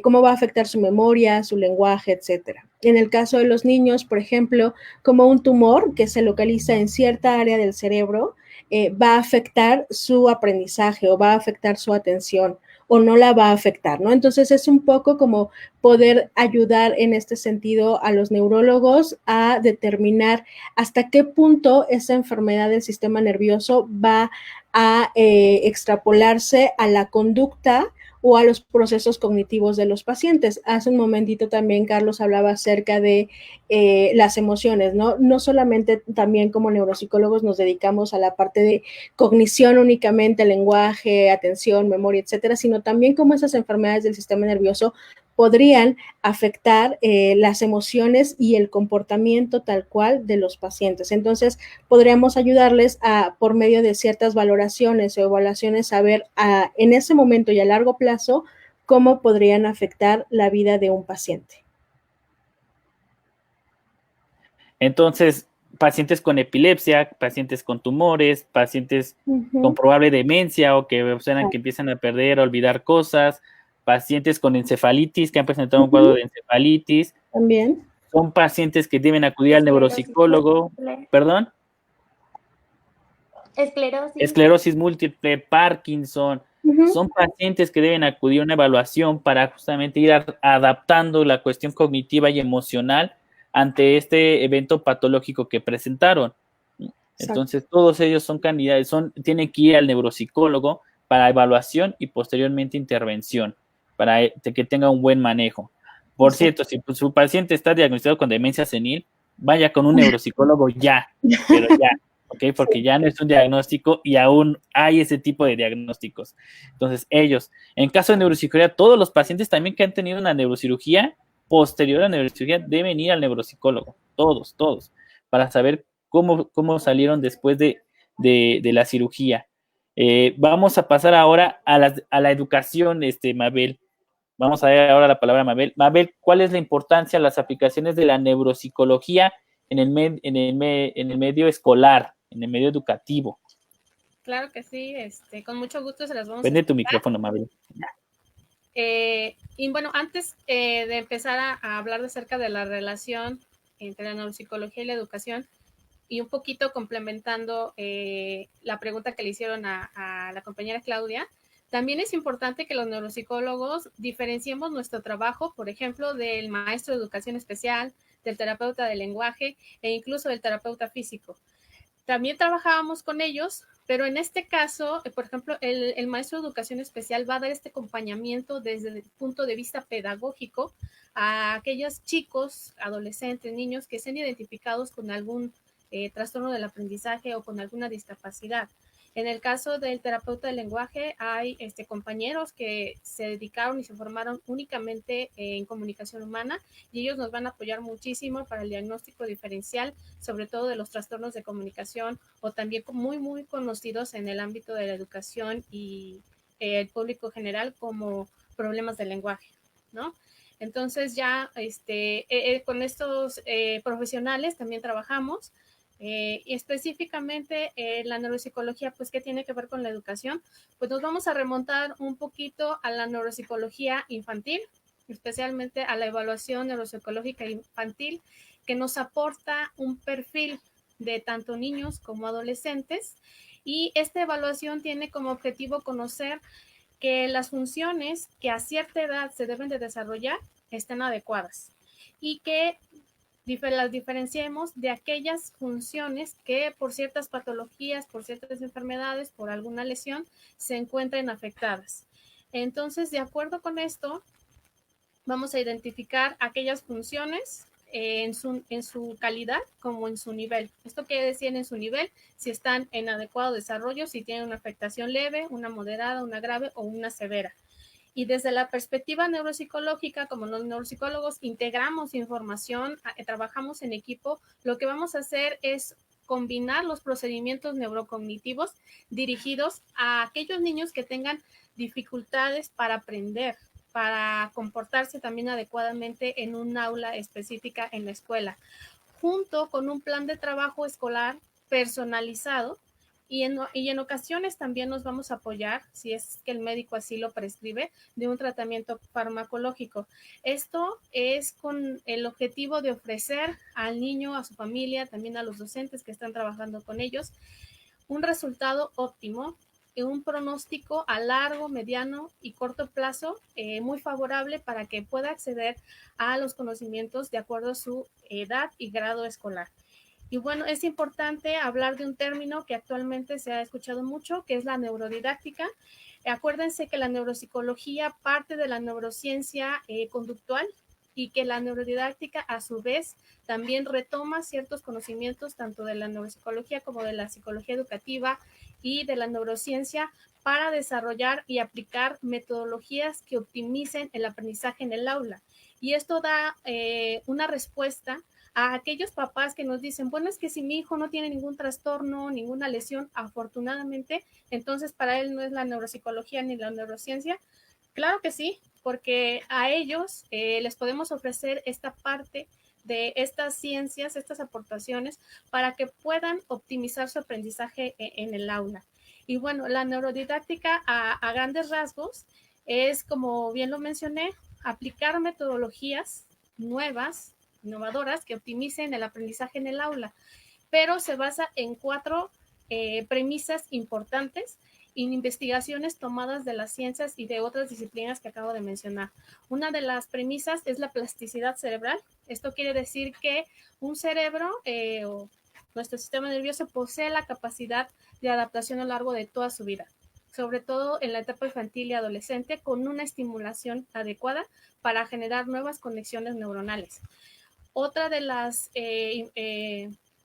Cómo va a afectar su memoria, su lenguaje, etcétera. En el caso de los niños, por ejemplo, como un tumor que se localiza en cierta área del cerebro va a afectar su aprendizaje o va a afectar su atención o no la va a afectar, ¿no? Entonces es un poco como poder ayudar en este sentido a los neurólogos a determinar hasta qué punto esa enfermedad del sistema nervioso va a extrapolarse a la conducta o a los procesos cognitivos de los pacientes. Hace un momentito también Carlos hablaba acerca de las emociones, ¿no? No solamente también como neuropsicólogos nos dedicamos a la parte de cognición únicamente, lenguaje, atención, memoria, etcétera, sino también cómo esas enfermedades del sistema nervioso podrían afectar las emociones y el comportamiento tal cual de los pacientes. Entonces, podríamos ayudarles por medio de ciertas valoraciones o evaluaciones, a ver en ese momento y a largo plazo cómo podrían afectar la vida de un paciente. Entonces, pacientes con epilepsia, pacientes con tumores, pacientes con probable demencia o que observan que empiezan a perder, a olvidar cosas, pacientes con encefalitis que han presentado un cuadro de encefalitis. También. Son pacientes que deben acudir al neuropsicólogo. ¿Perdón? Esclerosis múltiple, Parkinson. Son pacientes que deben acudir a una evaluación para justamente ir adaptando la cuestión cognitiva y emocional ante este evento patológico que presentaron. Entonces, todos ellos son candidatos, tienen que ir al neuropsicólogo para evaluación y posteriormente intervención, para que tenga un buen manejo. Por cierto, si su paciente está diagnosticado con demencia senil, vaya con un neuropsicólogo ya, pero ya, ¿ok? Porque ya no es un diagnóstico y aún hay ese tipo de diagnósticos. Entonces, en caso de neuropsicología, todos los pacientes también que han tenido una neurocirugía posterior a la neurocirugía deben ir al neuropsicólogo, todos, para saber cómo salieron después de la cirugía. Vamos a pasar ahora a la educación, Mabel. Vamos a ver ahora la palabra Mabel. Mabel, ¿cuál es la importancia de las aplicaciones de la neuropsicología en el medio escolar, en el medio educativo? Claro que sí, con mucho gusto se las vamos Prende a tu micrófono, Mabel. Y bueno, antes de empezar a hablar acerca de la relación entre la neuropsicología y la educación, y un poquito complementando la pregunta que le hicieron a la compañera Claudia, también es importante que los neuropsicólogos diferenciemos nuestro trabajo, por ejemplo, del maestro de educación especial, del terapeuta del lenguaje e incluso del terapeuta físico. También trabajábamos con ellos, pero en este caso, por ejemplo, el maestro de educación especial va a dar este acompañamiento desde el punto de vista pedagógico a aquellos chicos, adolescentes, niños que sean identificados con algún trastorno del aprendizaje o con alguna discapacidad. En el caso del terapeuta del lenguaje, hay compañeros que se dedicaron y se formaron únicamente en comunicación humana y ellos nos van a apoyar muchísimo para el diagnóstico diferencial, sobre todo de los trastornos de comunicación o también muy, muy conocidos en el ámbito de la educación y el público general como problemas del lenguaje, ¿no? Entonces ya con estos profesionales también trabajamos. Y específicamente la neuropsicología, pues, ¿qué tiene que ver con la educación? Pues nos vamos a remontar un poquito a la neuropsicología infantil, especialmente a la evaluación neuropsicológica infantil, que nos aporta un perfil de tanto niños como adolescentes. Y esta evaluación tiene como objetivo conocer que las funciones que a cierta edad se deben de desarrollar estén adecuadas y que las diferenciemos de aquellas funciones que por ciertas patologías, por ciertas enfermedades, por alguna lesión, se encuentren afectadas. Entonces, de acuerdo con esto, vamos a identificar aquellas funciones en su calidad como en su nivel. Esto quiere decir en su nivel, si están en adecuado desarrollo, si tienen una afectación leve, una moderada, una grave o una severa. Y desde la perspectiva neuropsicológica, como los neuropsicólogos integramos información, trabajamos en equipo, lo que vamos a hacer es combinar los procedimientos neurocognitivos dirigidos a aquellos niños que tengan dificultades para aprender, para comportarse también adecuadamente en un aula específica en la escuela, junto con un plan de trabajo escolar personalizado. Y en ocasiones también nos vamos a apoyar, si es que el médico así lo prescribe, de un tratamiento farmacológico. Esto es con el objetivo de ofrecer al niño, a su familia, también a los docentes que están trabajando con ellos, un resultado óptimo y un pronóstico a largo, mediano y corto plazo muy favorable para que pueda acceder a los conocimientos de acuerdo a su edad y grado escolar. Y bueno, es importante hablar de un término que actualmente se ha escuchado mucho, que es la neurodidáctica. Acuérdense que la neuropsicología parte de la neurociencia conductual y que la neurodidáctica a su vez también retoma ciertos conocimientos tanto de la neuropsicología como de la psicología educativa y de la neurociencia para desarrollar y aplicar metodologías que optimicen el aprendizaje en el aula. Y esto da una respuesta a aquellos papás que nos dicen, bueno, es que si mi hijo no tiene ningún trastorno, ninguna lesión, afortunadamente, entonces para él no es la neuropsicología ni la neurociencia. Claro que sí, porque a ellos les podemos ofrecer esta parte de estas ciencias, estas aportaciones, para que puedan optimizar su aprendizaje en el aula. Y bueno, la neurodidáctica a grandes rasgos es, como bien lo mencioné, aplicar metodologías nuevas, innovadoras que optimicen el aprendizaje en el aula, pero se basa en 4 premisas importantes en investigaciones tomadas de las ciencias y de otras disciplinas que acabo de mencionar. Una de las premisas es la plasticidad cerebral. Esto quiere decir que un cerebro o nuestro sistema nervioso posee la capacidad de adaptación a lo largo de toda su vida, sobre todo en la etapa infantil y adolescente, con una estimulación adecuada para generar nuevas conexiones neuronales. Otra de las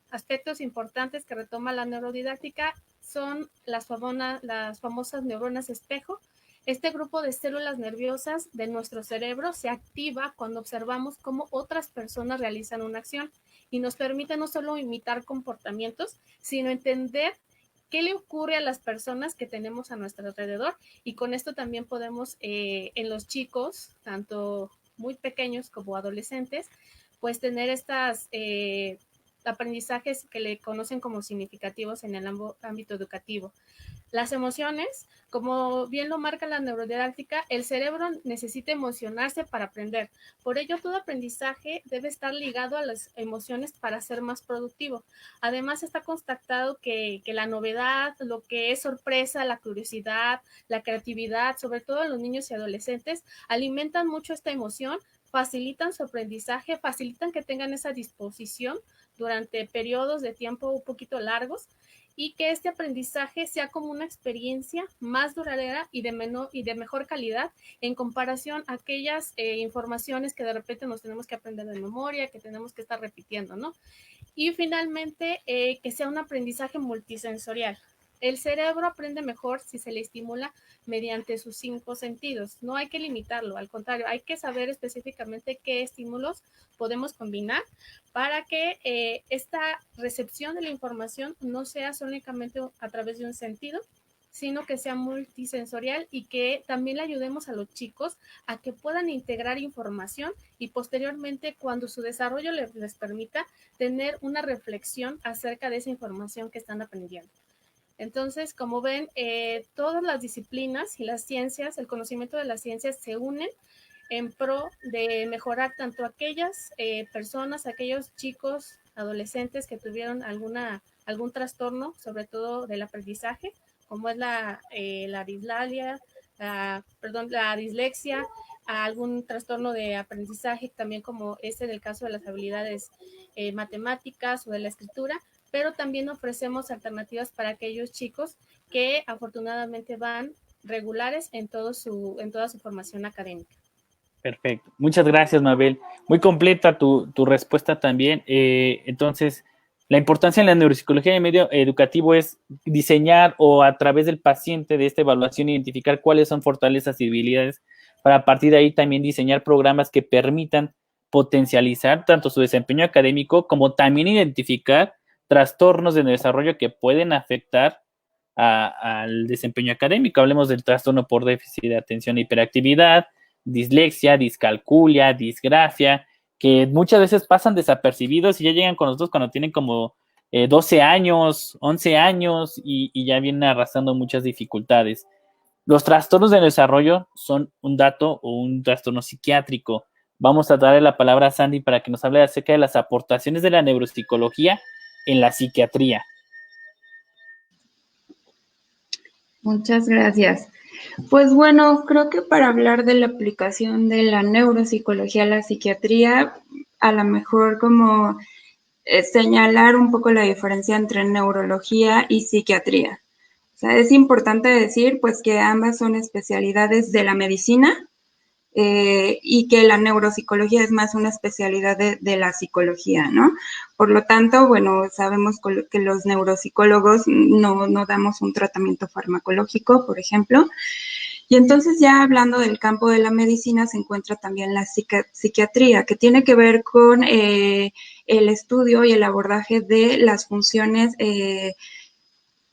aspectos importantes que retoma la neurodidáctica son las famosas neuronas espejo, Este grupo de células nerviosas de nuestro cerebro se activa cuando observamos cómo otras personas realizan una acción y nos permite no solo imitar comportamientos, sino entender qué le ocurre a las personas que tenemos a nuestro alrededor, y con esto también podemos en los chicos, tanto muy pequeños como adolescentes, pues tener estas aprendizajes que le conocen como significativos en el ámbito educativo. Las emociones, como bien lo marca la neurodidáctica, el cerebro necesita emocionarse para aprender. Por ello, todo aprendizaje debe estar ligado a las emociones para ser más productivo. Además, está constatado que la novedad, lo que es sorpresa, la curiosidad, la creatividad, sobre todo en los niños y adolescentes, alimentan mucho esta emoción, facilitan su aprendizaje, facilitan que tengan esa disposición durante periodos de tiempo un poquito largos, y que este aprendizaje sea como una experiencia más duradera y de mejor calidad en comparación a aquellas informaciones que de repente nos tenemos que aprender de memoria, que tenemos que estar repitiendo, ¿no? Y finalmente, que sea un aprendizaje multisensorial. El cerebro aprende mejor si se le estimula mediante sus 5 sentidos. No hay que limitarlo, al contrario, hay que saber específicamente qué estímulos podemos combinar para que esta recepción de la información no sea únicamente a través de un sentido, sino que sea multisensorial, y que también le ayudemos a los chicos a que puedan integrar información y posteriormente, cuando su desarrollo les permita, tener una reflexión acerca de esa información que están aprendiendo. Entonces, como ven, todas las disciplinas y las ciencias, el conocimiento de las ciencias se unen en pro de mejorar tanto aquellas personas, aquellos chicos, adolescentes que tuvieron algún trastorno, sobre todo del aprendizaje, como es la dislalia, la dislexia, algún trastorno de aprendizaje, también como en el caso de las habilidades matemáticas o de la escritura, pero también ofrecemos alternativas para aquellos chicos que afortunadamente van regulares en toda su formación académica. Perfecto. Muchas gracias, Mabel. Muy completa tu respuesta también. Entonces, la importancia en la neuropsicología de medio educativo es diseñar, o a través del paciente, de esta evaluación, identificar cuáles son fortalezas y debilidades, para a partir de ahí también diseñar programas que permitan potencializar tanto su desempeño académico, como también identificar trastornos de desarrollo que pueden afectar al desempeño académico. Hablemos del trastorno por déficit de atención e hiperactividad, dislexia, discalculia, disgrafia, que muchas veces pasan desapercibidos y ya llegan con nosotros cuando tienen como 12 años, 11 años y ya vienen arrastrando muchas dificultades. Los trastornos de desarrollo son un dato o un trastorno psiquiátrico. Vamos a darle la palabra a Sandy para que nos hable acerca de las aportaciones de la neuropsicología en la psiquiatría. Muchas gracias. Pues bueno, creo que para hablar de la aplicación de la neuropsicología a la psiquiatría, a lo mejor como señalar un poco la diferencia entre neurología y psiquiatría. O sea, es importante decir pues que ambas son especialidades de la medicina, y que la neuropsicología es más una especialidad de la psicología, ¿no? Por lo tanto, bueno, sabemos que los neuropsicólogos no damos un tratamiento farmacológico, por ejemplo. Y entonces, ya hablando del campo de la medicina, se encuentra también la psiquiatría, que tiene que ver con el estudio y el abordaje de las funciones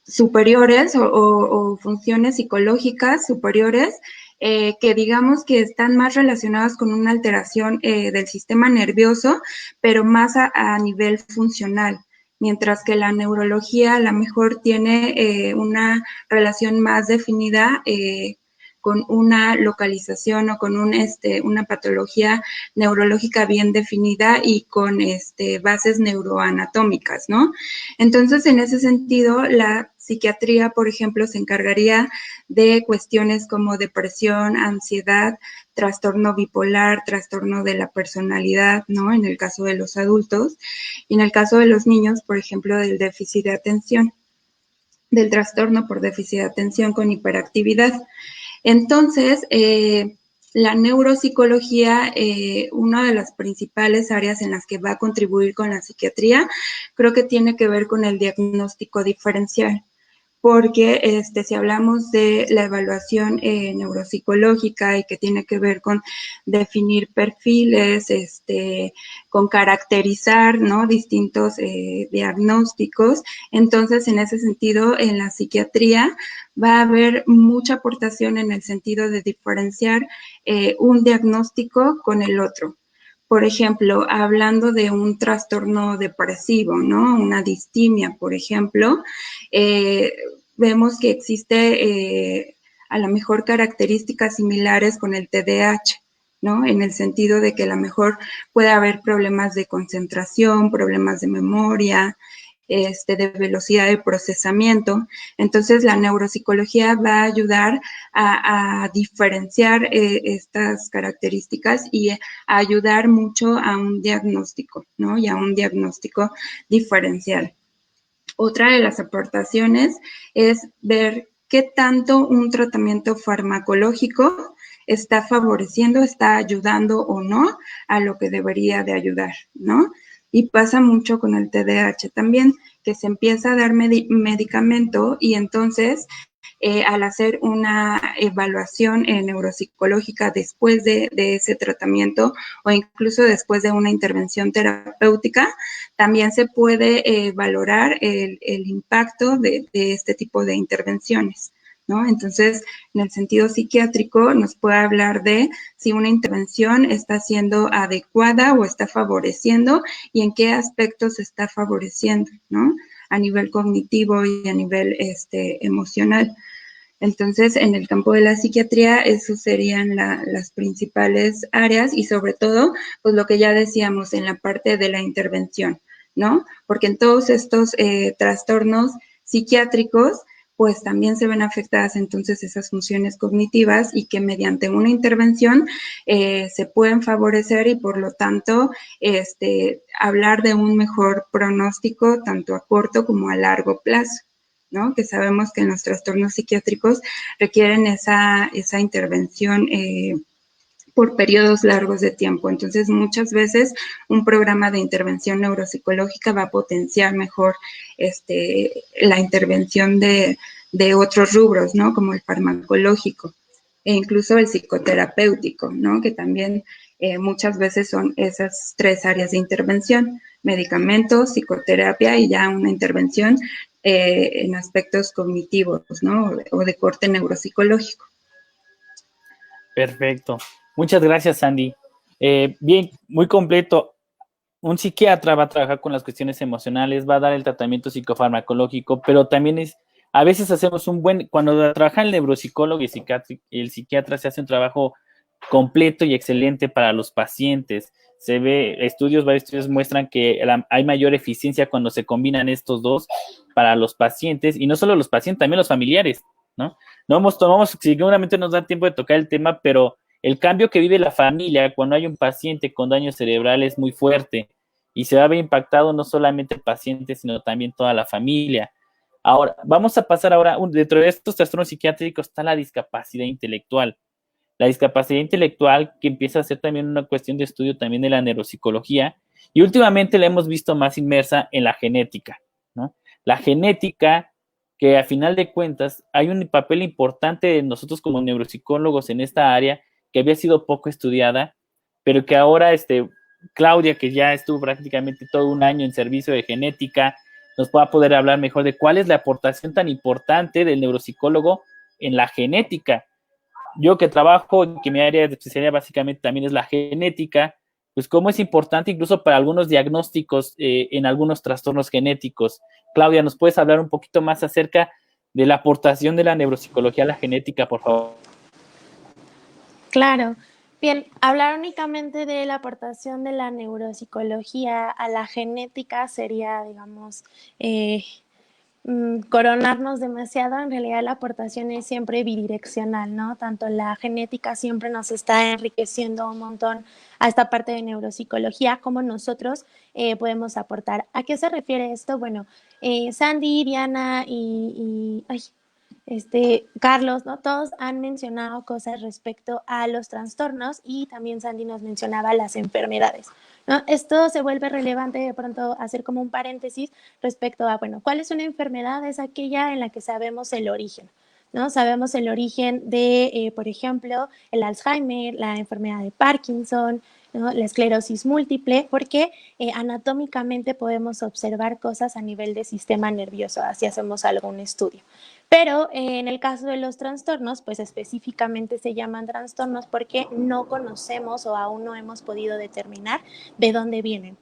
superiores o funciones psicológicas superiores, que digamos que están más relacionadas con una alteración del sistema nervioso, pero más a nivel funcional, mientras que la neurología a lo mejor tiene una relación más definida con una localización o con una patología neurológica bien definida y con bases neuroanatómicas, ¿no? Entonces, en ese sentido, la psiquiatría, por ejemplo, se encargaría de cuestiones como depresión, ansiedad, trastorno bipolar, trastorno de la personalidad, ¿no? En el caso de los adultos, y en el caso de los niños, por ejemplo, del déficit de atención, del trastorno por déficit de atención con hiperactividad. Entonces, la neuropsicología, una de las principales áreas en las que va a contribuir con la psiquiatría, creo que tiene que ver con el diagnóstico diferencial. porque si hablamos de la evaluación neuropsicológica y que tiene que ver con definir perfiles, con caracterizar, ¿no?, distintos diagnósticos, entonces en ese sentido en la psiquiatría va a haber mucha aportación en el sentido de diferenciar un diagnóstico con el otro. Por ejemplo, hablando de un trastorno depresivo, ¿no?, una distimia, por ejemplo, vemos que existe a lo mejor características similares con el TDAH, ¿no?, en el sentido de que a lo mejor puede haber problemas de concentración, problemas de memoria, de velocidad de procesamiento. Entonces, la neuropsicología va a ayudar a diferenciar estas características y a ayudar mucho a un diagnóstico, ¿no?, y a un diagnóstico diferencial. Otra de las aportaciones es ver qué tanto un tratamiento farmacológico está favoreciendo, está ayudando o no a lo que debería de ayudar, ¿no? Y pasa mucho con el TDAH también, que se empieza a dar medicamento y entonces al hacer una evaluación neuropsicológica después de ese tratamiento o incluso después de una intervención terapéutica, también se puede valorar el impacto de este tipo de intervenciones, ¿no? Entonces, en el sentido psiquiátrico, nos puede hablar de si una intervención está siendo adecuada o está favoreciendo y en qué aspectos está favoreciendo, ¿no?, a nivel cognitivo y a nivel emocional. Entonces, en el campo de la psiquiatría, esos serían las principales áreas y sobre todo, pues lo que ya decíamos en la parte de la intervención, ¿no? Porque en todos estos trastornos psiquiátricos, pues también se ven afectadas entonces esas funciones cognitivas y que mediante una intervención se pueden favorecer y por lo tanto hablar de un mejor pronóstico tanto a corto como a largo plazo, ¿no? Que sabemos que en los trastornos psiquiátricos requieren esa intervención por periodos largos de tiempo. Entonces, muchas veces un programa de intervención neuropsicológica va a potenciar mejor la intervención de otros rubros, ¿no?, como el farmacológico e incluso el psicoterapéutico, ¿no?, que también muchas veces son esas tres áreas de intervención: medicamentos, psicoterapia y ya una intervención en aspectos cognitivos, ¿no?, o de corte neuropsicológico. Perfecto. Muchas gracias, Sandy. Bien, muy completo. Un psiquiatra va a trabajar con las cuestiones emocionales, va a dar el tratamiento psicofarmacológico, pero también a veces hacemos cuando trabaja el neuropsicólogo y el psiquiatra se hace un trabajo completo y excelente para los pacientes. Se ve, varios estudios muestran que hay mayor eficiencia cuando se combinan estos dos para los pacientes, y no solo los pacientes, también los familiares, ¿no? Seguramente nos da tiempo de tocar el tema, pero el cambio que vive la familia cuando hay un paciente con daño cerebral es muy fuerte y se va a ver impactado no solamente el paciente, sino también toda la familia. Ahora, vamos a pasar dentro de estos trastornos psiquiátricos está la discapacidad intelectual. La discapacidad intelectual, que empieza a ser también una cuestión de estudio también de la neuropsicología, y últimamente la hemos visto más inmersa en la genética, ¿no? La genética, que a final de cuentas hay un papel importante de nosotros como neuropsicólogos en esta área, que había sido poco estudiada, pero que ahora Claudia, que ya estuvo prácticamente todo un año en servicio de genética, nos va a poder hablar mejor de cuál es la aportación tan importante del neuropsicólogo en la genética. Yo que trabajo, que mi área de especialidad básicamente también es la genética, pues cómo es importante incluso para algunos diagnósticos en algunos trastornos genéticos. Claudia, ¿nos puedes hablar un poquito más acerca de la aportación de la neuropsicología a la genética, por favor? Claro. Bien, hablar únicamente de la aportación de la neuropsicología a la genética sería, digamos, coronarnos demasiado. En realidad la aportación es siempre bidireccional, ¿no? Tanto la genética siempre nos está enriqueciendo un montón a esta parte de neuropsicología, como nosotros podemos aportar. ¿A qué se refiere esto? Bueno, Sandy, Diana y Carlos, ¿no? Todos han mencionado cosas respecto a los trastornos y también Sandy nos mencionaba las enfermedades. ¿no? Esto se vuelve relevante de pronto hacer como un paréntesis respecto a, bueno, ¿cuál es una enfermedad? Es aquella en la que sabemos el origen, ¿no? Sabemos el origen de, por ejemplo, el Alzheimer, la enfermedad de Parkinson, ¿no? La esclerosis múltiple, porque anatómicamente podemos observar cosas a nivel de sistema nervioso, así hacemos algún estudio. Pero en el caso de los trastornos, pues específicamente se llaman trastornos porque no conocemos o aún no hemos podido determinar de dónde vienen.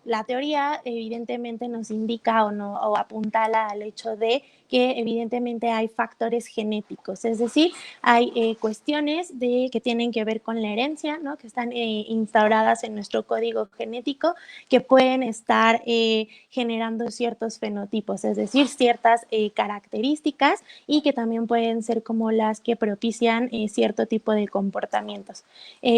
La teoría evidentemente nos indica o apuntala al hecho de que evidentemente hay factores genéticos, es decir, hay cuestiones que tienen que ver con la herencia, ¿no? Que están instauradas en nuestro código genético, que pueden estar generando ciertos fenotipos, es decir, ciertas características, y que también pueden ser como las que propician cierto tipo de comportamientos.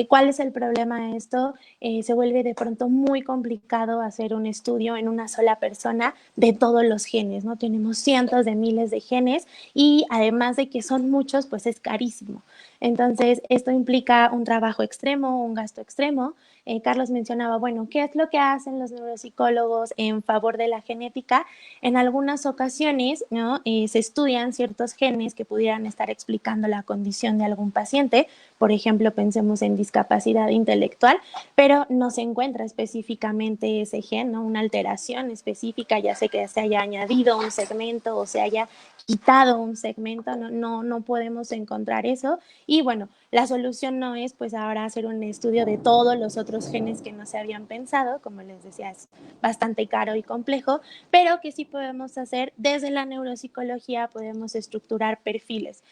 ¿Cuál es el problema de esto? Se vuelve de pronto muy complicado hacer un estudio en una sola persona de todos los genes, ¿no? Tenemos cientos de miles de genes y además de que son muchos, pues es carísimo. Entonces, esto implica un trabajo extremo, un gasto extremo. Carlos mencionaba, bueno, ¿qué es lo que hacen los neuropsicólogos en favor de la genética? En algunas ocasiones, ¿no? Se estudian ciertos genes que pudieran estar explicando la condición de algún paciente. Por ejemplo, pensemos en discapacidad intelectual, pero no se encuentra específicamente ese gen, ¿no? Una alteración específica, ya sea que se haya añadido un segmento o se haya quitado un segmento, no podemos encontrar eso. Y bueno, la solución no es pues ahora hacer un estudio de todos los otros genes que no se habían pensado, como les decía, es bastante caro y complejo, pero que sí podemos hacer desde la neuropsicología, podemos estructurar perfiles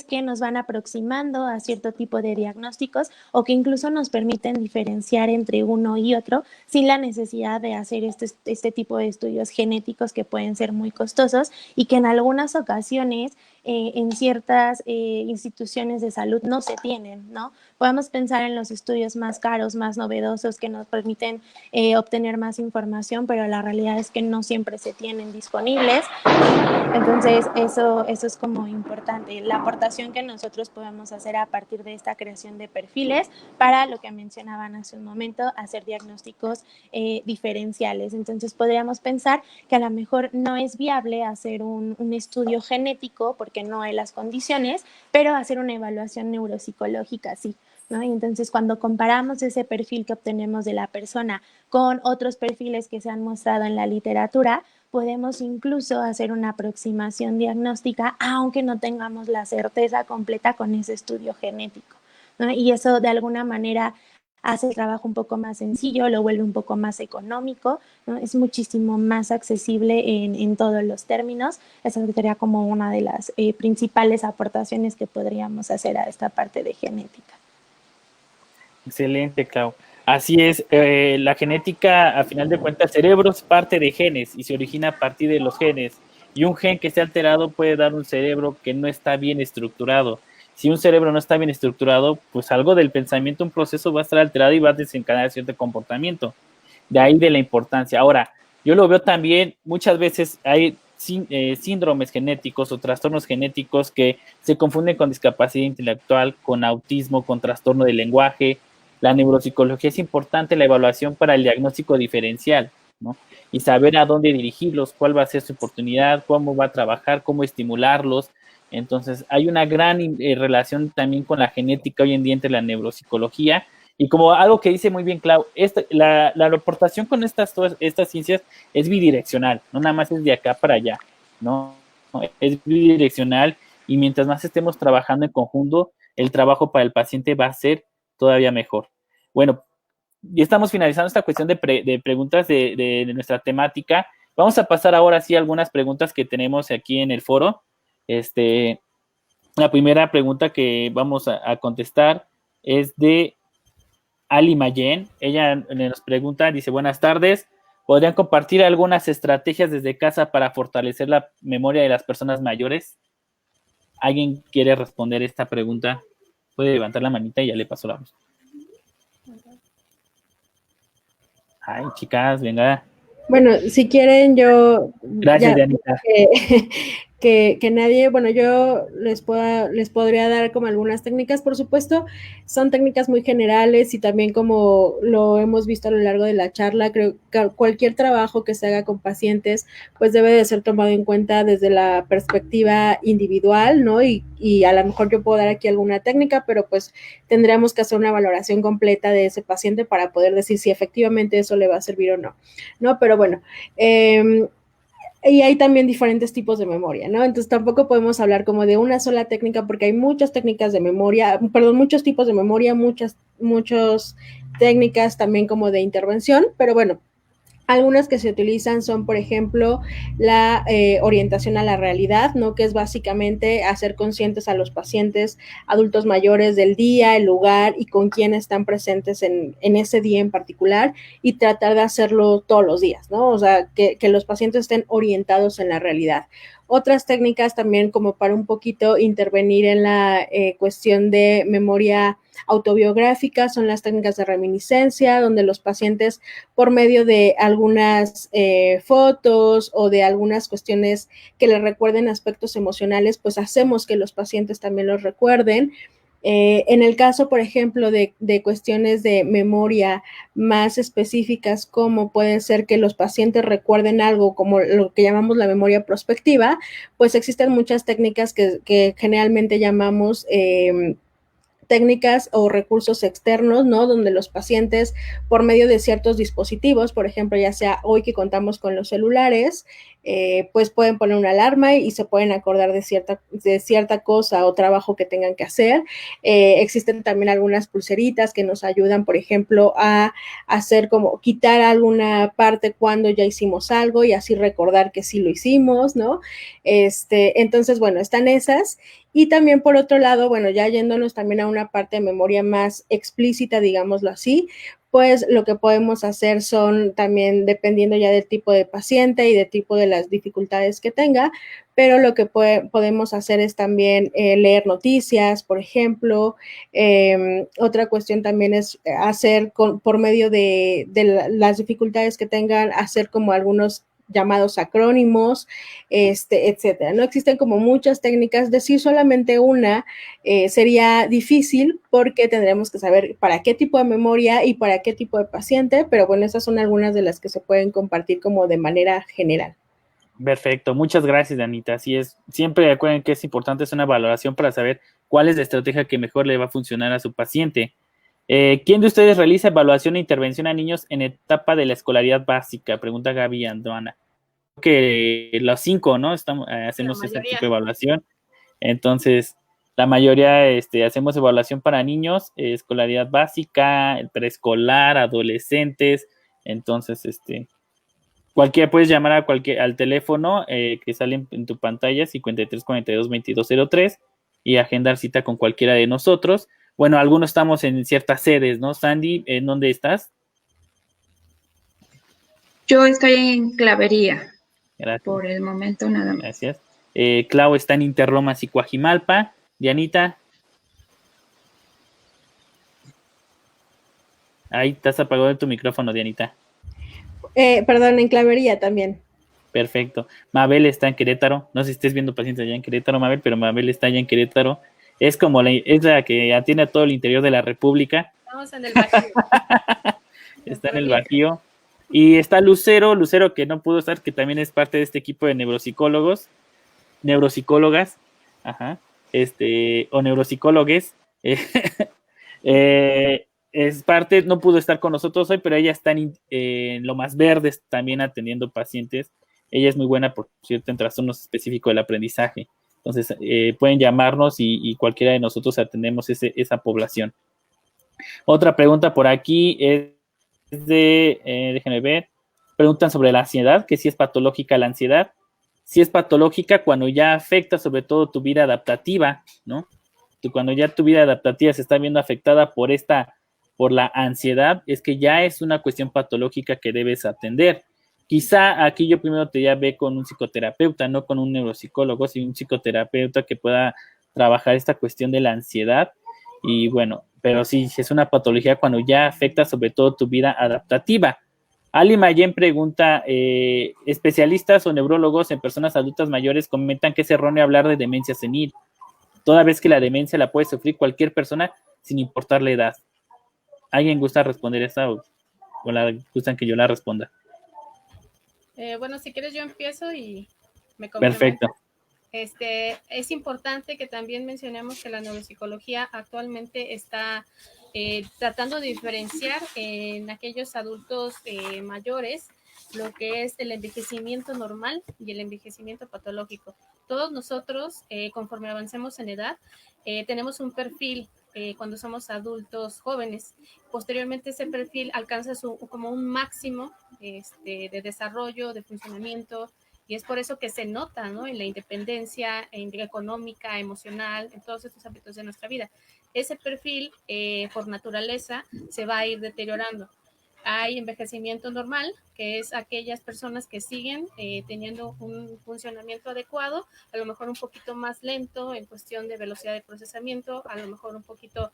que nos van aproximando a cierto tipo de diagnósticos o que incluso nos permiten diferenciar entre uno y otro sin la necesidad de hacer este tipo de estudios genéticos que pueden ser muy costosos y que en algunas ocasiones en ciertas instituciones de salud no se tienen, ¿no? Podemos pensar en los estudios más caros, más novedosos que nos permiten obtener más información, pero la realidad es que no siempre se tienen disponibles. Entonces, eso es como importante, la aportación que nosotros podemos hacer a partir de esta creación de perfiles para lo que mencionaban hace un momento, hacer diagnósticos diferenciales. Entonces, podríamos pensar que a lo mejor no es viable hacer un estudio genético porque no hay las condiciones, pero hacer una evaluación neuropsicológica sí, ¿no? Y entonces, cuando comparamos ese perfil que obtenemos de la persona con otros perfiles que se han mostrado en la literatura, podemos incluso hacer una aproximación diagnóstica, aunque no tengamos la certeza completa con ese estudio genético, ¿no? Y eso de alguna manera hace el trabajo un poco más sencillo, lo vuelve un poco más económico, ¿no? Es muchísimo más accesible en todos los términos. Esa sería como una de las principales aportaciones que podríamos hacer a esta parte de genética. Excelente, Clau. Así es, la genética, a final de cuentas, el cerebro es parte de genes y se origina a partir de los genes. Y un gen que esté alterado puede dar un cerebro que no está bien estructurado. Si un cerebro no está bien estructurado, pues algo del pensamiento, un proceso va a estar alterado y va a desencadenar cierto comportamiento. De ahí de la importancia. Ahora, yo lo veo también, muchas veces hay síndromes genéticos o trastornos genéticos que se confunden con discapacidad intelectual, con autismo, con trastorno del lenguaje. La neuropsicología es importante, la evaluación para el diagnóstico diferencial, ¿no? Y saber a dónde dirigirlos, cuál va a ser su oportunidad, cómo va a trabajar, cómo estimularlos. Entonces, hay una gran relación también con la genética hoy en día entre la neuropsicología. Y como algo que dice muy bien Clau, la aportación con estas ciencias es bidireccional, no nada más es de acá para allá, ¿no? Es bidireccional y mientras más estemos trabajando en conjunto, el trabajo para el paciente va a ser todavía mejor. Bueno, ya estamos finalizando esta cuestión de preguntas de nuestra temática. Vamos a pasar ahora sí a algunas preguntas que tenemos aquí en el foro. La primera pregunta que vamos a contestar es de Ali Mayen. Ella nos pregunta, dice, buenas tardes, ¿podrían compartir algunas estrategias desde casa para fortalecer la memoria de las personas mayores? ¿Alguien quiere responder esta pregunta? Puede levantar la manita y ya le paso la voz. Ay, chicas, venga. Bueno, si quieren yo... Gracias, Dianita. que nadie, bueno, yo les podría dar como algunas técnicas, por supuesto, son técnicas muy generales y también como lo hemos visto a lo largo de la charla, creo que cualquier trabajo que se haga con pacientes, pues debe de ser tomado en cuenta desde la perspectiva individual, ¿no? Y a lo mejor yo puedo dar aquí alguna técnica, pero pues tendríamos que hacer una valoración completa de ese paciente para poder decir si efectivamente eso le va a servir o no, ¿no? Pero bueno, y hay también diferentes tipos de memoria, ¿no? Entonces tampoco podemos hablar como de una sola técnica porque hay muchas técnicas de memoria, perdón, muchos tipos de memoria, muchas técnicas también como de intervención, pero bueno, algunas que se utilizan son, por ejemplo, la orientación a la realidad, ¿no? Que es básicamente hacer conscientes a los pacientes adultos mayores del día, el lugar y con quién están presentes en ese día en particular y tratar de hacerlo todos los días, ¿no? O sea, que los pacientes estén orientados en la realidad. Otras técnicas también como para un poquito intervenir en la cuestión de memoria autobiográfica son las técnicas de reminiscencia, donde los pacientes por medio de algunas fotos o de algunas cuestiones que les recuerden aspectos emocionales, pues hacemos que los pacientes también los recuerden. En el caso, por ejemplo, de cuestiones de memoria más específicas, como puede ser que los pacientes recuerden algo como lo que llamamos la memoria prospectiva, pues existen muchas técnicas que generalmente llamamos técnicas o recursos externos, ¿no? Donde los pacientes, por medio de ciertos dispositivos, por ejemplo, ya sea hoy que contamos con los celulares, pues pueden poner una alarma y se pueden acordar de cierta cosa o trabajo que tengan que hacer. Existen también algunas pulseritas que nos ayudan, por ejemplo, a hacer como quitar alguna parte cuando ya hicimos algo y así recordar que sí lo hicimos, ¿no? Entonces, bueno, están esas. Y también por otro lado, bueno, ya yéndonos también a una parte de memoria más explícita, digámoslo así, pues lo que podemos hacer son también, dependiendo ya del tipo de paciente y del tipo de las dificultades que tenga, pero lo que podemos hacer es también leer noticias, por ejemplo. Otra cuestión también es hacer por medio de las dificultades que tengan, hacer como algunos llamados acrónimos, etcétera. No existen como muchas técnicas, decir solamente una sería difícil porque tendremos que saber para qué tipo de memoria y para qué tipo de paciente, pero bueno, esas son algunas de las que se pueden compartir como de manera general. Perfecto, muchas gracias, Anita. Así es, siempre recuerden que es importante hacer una valoración para saber cuál es la estrategia que mejor le va a funcionar a su paciente. ¿Quién de ustedes realiza evaluación e intervención a niños en etapa de la escolaridad básica? Pregunta Gaby Andoana. Que los 5, ¿no? Hacemos este tipo de evaluación. Entonces, la mayoría hacemos evaluación para niños, escolaridad básica, el preescolar, adolescentes. Entonces, cualquiera puedes llamar al teléfono que sale en tu pantalla, 53 42 22 03, y agendar cita con cualquiera de nosotros. Bueno, algunos estamos en ciertas sedes, ¿no? Sandy, ¿en dónde estás? Yo estoy en Clavería. Gracias. Por el momento nada más. Gracias. Clau está en Interlomas y Coajimalpa. Dianita. Ahí estás apagado tu micrófono, Dianita. Perdón, en Clavería también. Perfecto. Mabel está en Querétaro. No sé si estés viendo pacientes allá en Querétaro, Mabel, pero Mabel está allá en Querétaro. Es como es la que atiende a todo el interior de la República. Estamos en el Bajío. Está en el Bajío. Y está Lucero que no pudo estar, que también es parte de este equipo de neuropsicólogas, ajá, o neuropsicólogues. Es parte, no pudo estar con nosotros hoy, pero ella está en Lomas Verdes también atendiendo pacientes. Ella es muy buena, por cierto, en trastornos específicos del aprendizaje. Entonces, pueden llamarnos y cualquiera de nosotros atendemos esa población. Otra pregunta por aquí es déjenme ver, preguntan sobre la ansiedad, que si es patológica la ansiedad. Si es patológica cuando ya afecta sobre todo tu vida adaptativa, ¿no? Cuando ya tu vida adaptativa se está viendo afectada por la ansiedad, es que ya es una cuestión patológica que debes atender. Quizá aquí yo primero te ve con un psicoterapeuta, no con un neuropsicólogo, sino un psicoterapeuta que pueda trabajar esta cuestión de la ansiedad. Y bueno, pero sí, es una patología cuando ya afecta sobre todo tu vida adaptativa. Ali Mayen pregunta, especialistas o neurólogos en personas adultas mayores comentan que es erróneo hablar de demencia senil, toda vez que la demencia la puede sufrir cualquier persona sin importar la edad. ¿Alguien gusta responder esta o gustan que yo la responda? Bueno, si quieres yo empiezo y me Perfecto. complemento. Es importante que también mencionemos que la neuropsicología actualmente está tratando de diferenciar en aquellos adultos mayores lo que es el envejecimiento normal y el envejecimiento patológico. Todos nosotros, conforme avancemos en edad, tenemos un perfil cuando somos adultos jóvenes. Posteriormente ese perfil alcanza como un máximo de desarrollo, de funcionamiento, y es por eso que se nota, ¿no?, en la independencia económica, emocional, en todos estos ámbitos de nuestra vida. Ese perfil, por naturaleza, se va a ir deteriorando. Hay envejecimiento normal, que es aquellas personas que siguen teniendo un funcionamiento adecuado, a lo mejor un poquito más lento en cuestión de velocidad de procesamiento, a lo mejor un poquito